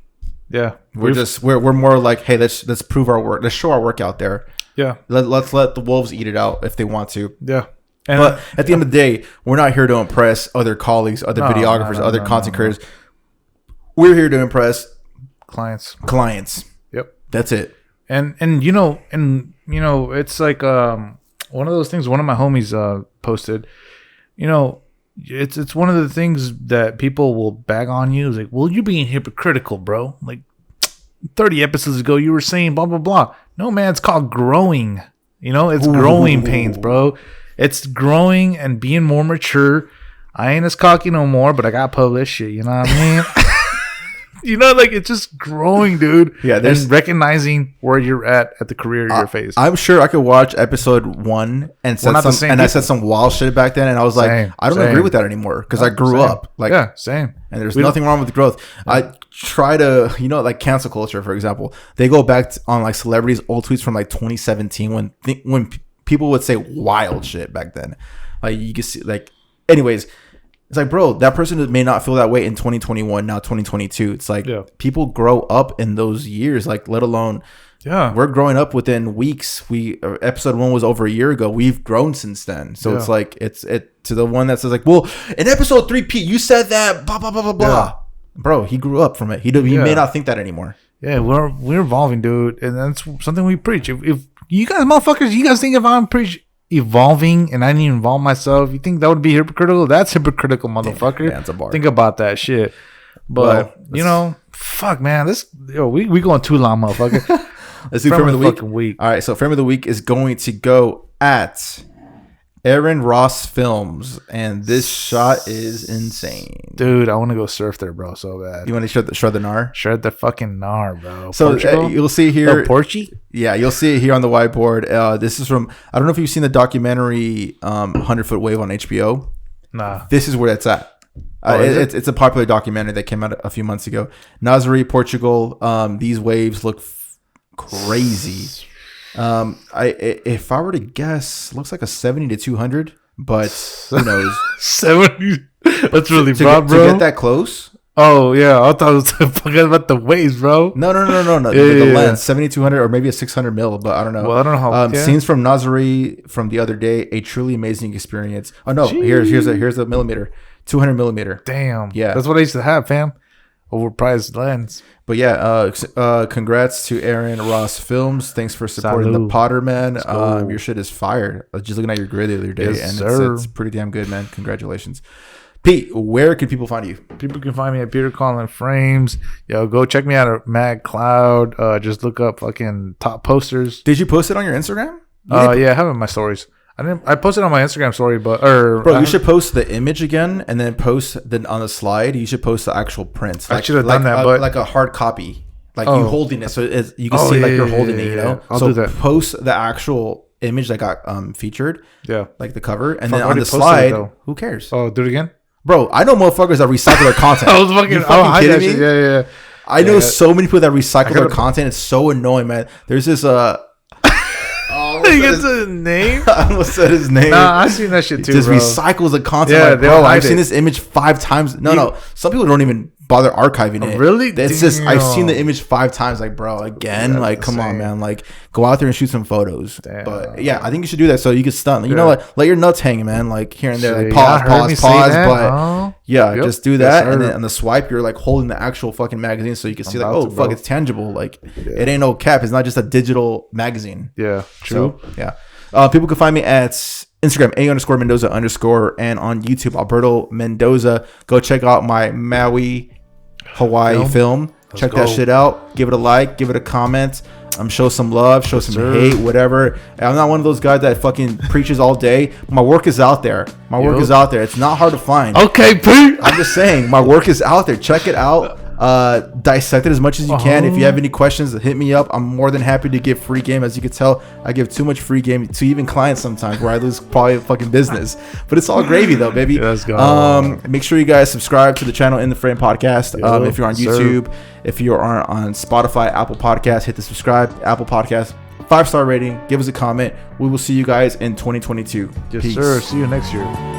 we're more like, hey, let's prove our work. Let's show our work out there. Yeah. Let's let the wolves eat it out if they want to. Yeah. But at the end of the day, we're not here to impress other colleagues, other videographers, other content creators. We're here to impress clients. Yep. That's it. And you know, it's like one of those things. One of my homies posted. You know, it's one of the things that people will bag on you. It's like, well, you're being hypocritical, bro. Like 30 episodes ago, you were saying blah blah blah. No, man, it's called growing. You know, it's growing pains, bro. It's growing and being more mature. I ain't as cocky no more, but I got published shit. You know what I mean? You know, like, it's just growing, dude. Yeah, there's recognizing where you're at the career you're facing. I'm sure I could watch episode 1 and I said some wild shit back then, and I was like, I don't agree with that anymore because I grew up. Like, yeah, same. And there's nothing wrong with the growth. I try to, you know, like cancel culture, for example. They go back on like celebrities' old tweets from like 2017 when people would say wild shit back then. Like, you can see, like, anyways. It's like, bro, that person may not feel that way in 2021, now 2022. It's like people grow up in those years, like, let alone, we're growing up within weeks. Episode 1 was over a year ago. We've grown since then. So it's like, it's to the one that says like, well, in episode 3, Pete, you said that, blah, blah, blah, blah, blah. Bro, he grew up from it. He may not think that anymore. Yeah, we're evolving, dude. And that's something we preach. If you guys, motherfuckers, you guys think if I'm evolving and I didn't involve myself, you think that would be hypocritical? That's hypocritical, motherfucker. Yeah, that's a bar. Think about that shit. But you know, fuck, man, we going too long, motherfucker. Let's do frame of the week. All right, so frame of the week is going to go at Aaron Ross Films, and this shot is insane, dude. I want to go surf there, bro, so bad. You want to shred the gnar? Shred the fucking gnar, bro. So you'll see here, Porchy. Yeah, you'll see it here on the whiteboard. This is from, I don't know if you've seen the documentary 100-Foot Wave on HBO. Nah, this is where that's at. It's a popular documentary that came out a few months ago. Nazaré, Portugal. These waves look crazy. If I were to guess, looks like a 70 to 200, but who knows? 70. That's really broad, bro. To get that close. Oh yeah, I thought it was fucking about the waves, bro. No. The lens 7200 or maybe a 600 mil, but I don't know. Well, I don't know how. Scenes from Nazaré from the other day, a truly amazing experience. Oh no, here's a millimeter, 200 millimeter. Damn. Yeah, that's what I used to have, fam. Overpriced lens. But yeah, congrats to Aaron Ross Films. Thanks for supporting the Potter, man. Your shit is fire. I was just looking at your grid the other day, it's pretty damn good, man. Congratulations. Pete, where can people find you? People can find me at petercolinsframes. Yo, go check me out at Mad Cloud. Just look up fucking top posters. Did you post it on your Instagram? Yeah, I have it in my stories. I posted on my Instagram story, but bro, you should post the image again and then post on the slide. You should post the actual print. I should have done that, but like a hard copy, like you holding it, so you can see like you're holding it. You know, I'll do that. Post the actual image that got featured. Yeah, like the cover, and then on the slide, who cares? Oh, do it again, bro. I know motherfuckers that recycle their content. I was fucking kidding me? Yeah. I know so many people that recycle their content. It's so annoying, man. There's this He gets a name. I almost said his name. Nah, I've seen that shit too. Just bro. Recycles the content. Yeah, like, bro, I've seen this image 5 times. No. Some people don't even bother archiving it. Really? It's just I've seen the image 5 times. Like, bro, again. Yeah, like, come on, man. Like, go out there and shoot some photos. Damn. But yeah, I think you should do that so you can stunt. You know what? Let your nuts hang, man. Like here and there. Like pause. But just do that. And then on the swipe, you're like holding the actual fucking magazine so you can see like, oh fuck, it's tangible. Like it ain't no cap. It's not just a digital magazine. Yeah. True. So, yeah. People can find me at Instagram _Mendoza_ and on YouTube Alberto Mendoza. Go check out my Maui, Hawaii film. Check that shit out. Give it a like. Give it a comment. Show some love. Show some hate. Whatever. I'm not one of those guys that fucking preaches all day. My work is out there. Work is out there. It's not hard to find. Okay, Pete. I'm just saying, my work is out there. Check it out. Dissect it as much as you can. If you have any questions, hit me up. I'm more than happy to give free game. As you can tell, I give too much free game to even clients sometimes, where I lose probably a fucking business. But it's all gravy though, baby. Let's go. Make sure you guys subscribe to the channel In the Frame Podcast. If you're on YouTube, if you are on Spotify, Apple Podcasts, hit the subscribe. Apple Podcast, 5-star rating. Give us a comment. We will see you guys in 2022. Yes, Peace. sir. See you next year.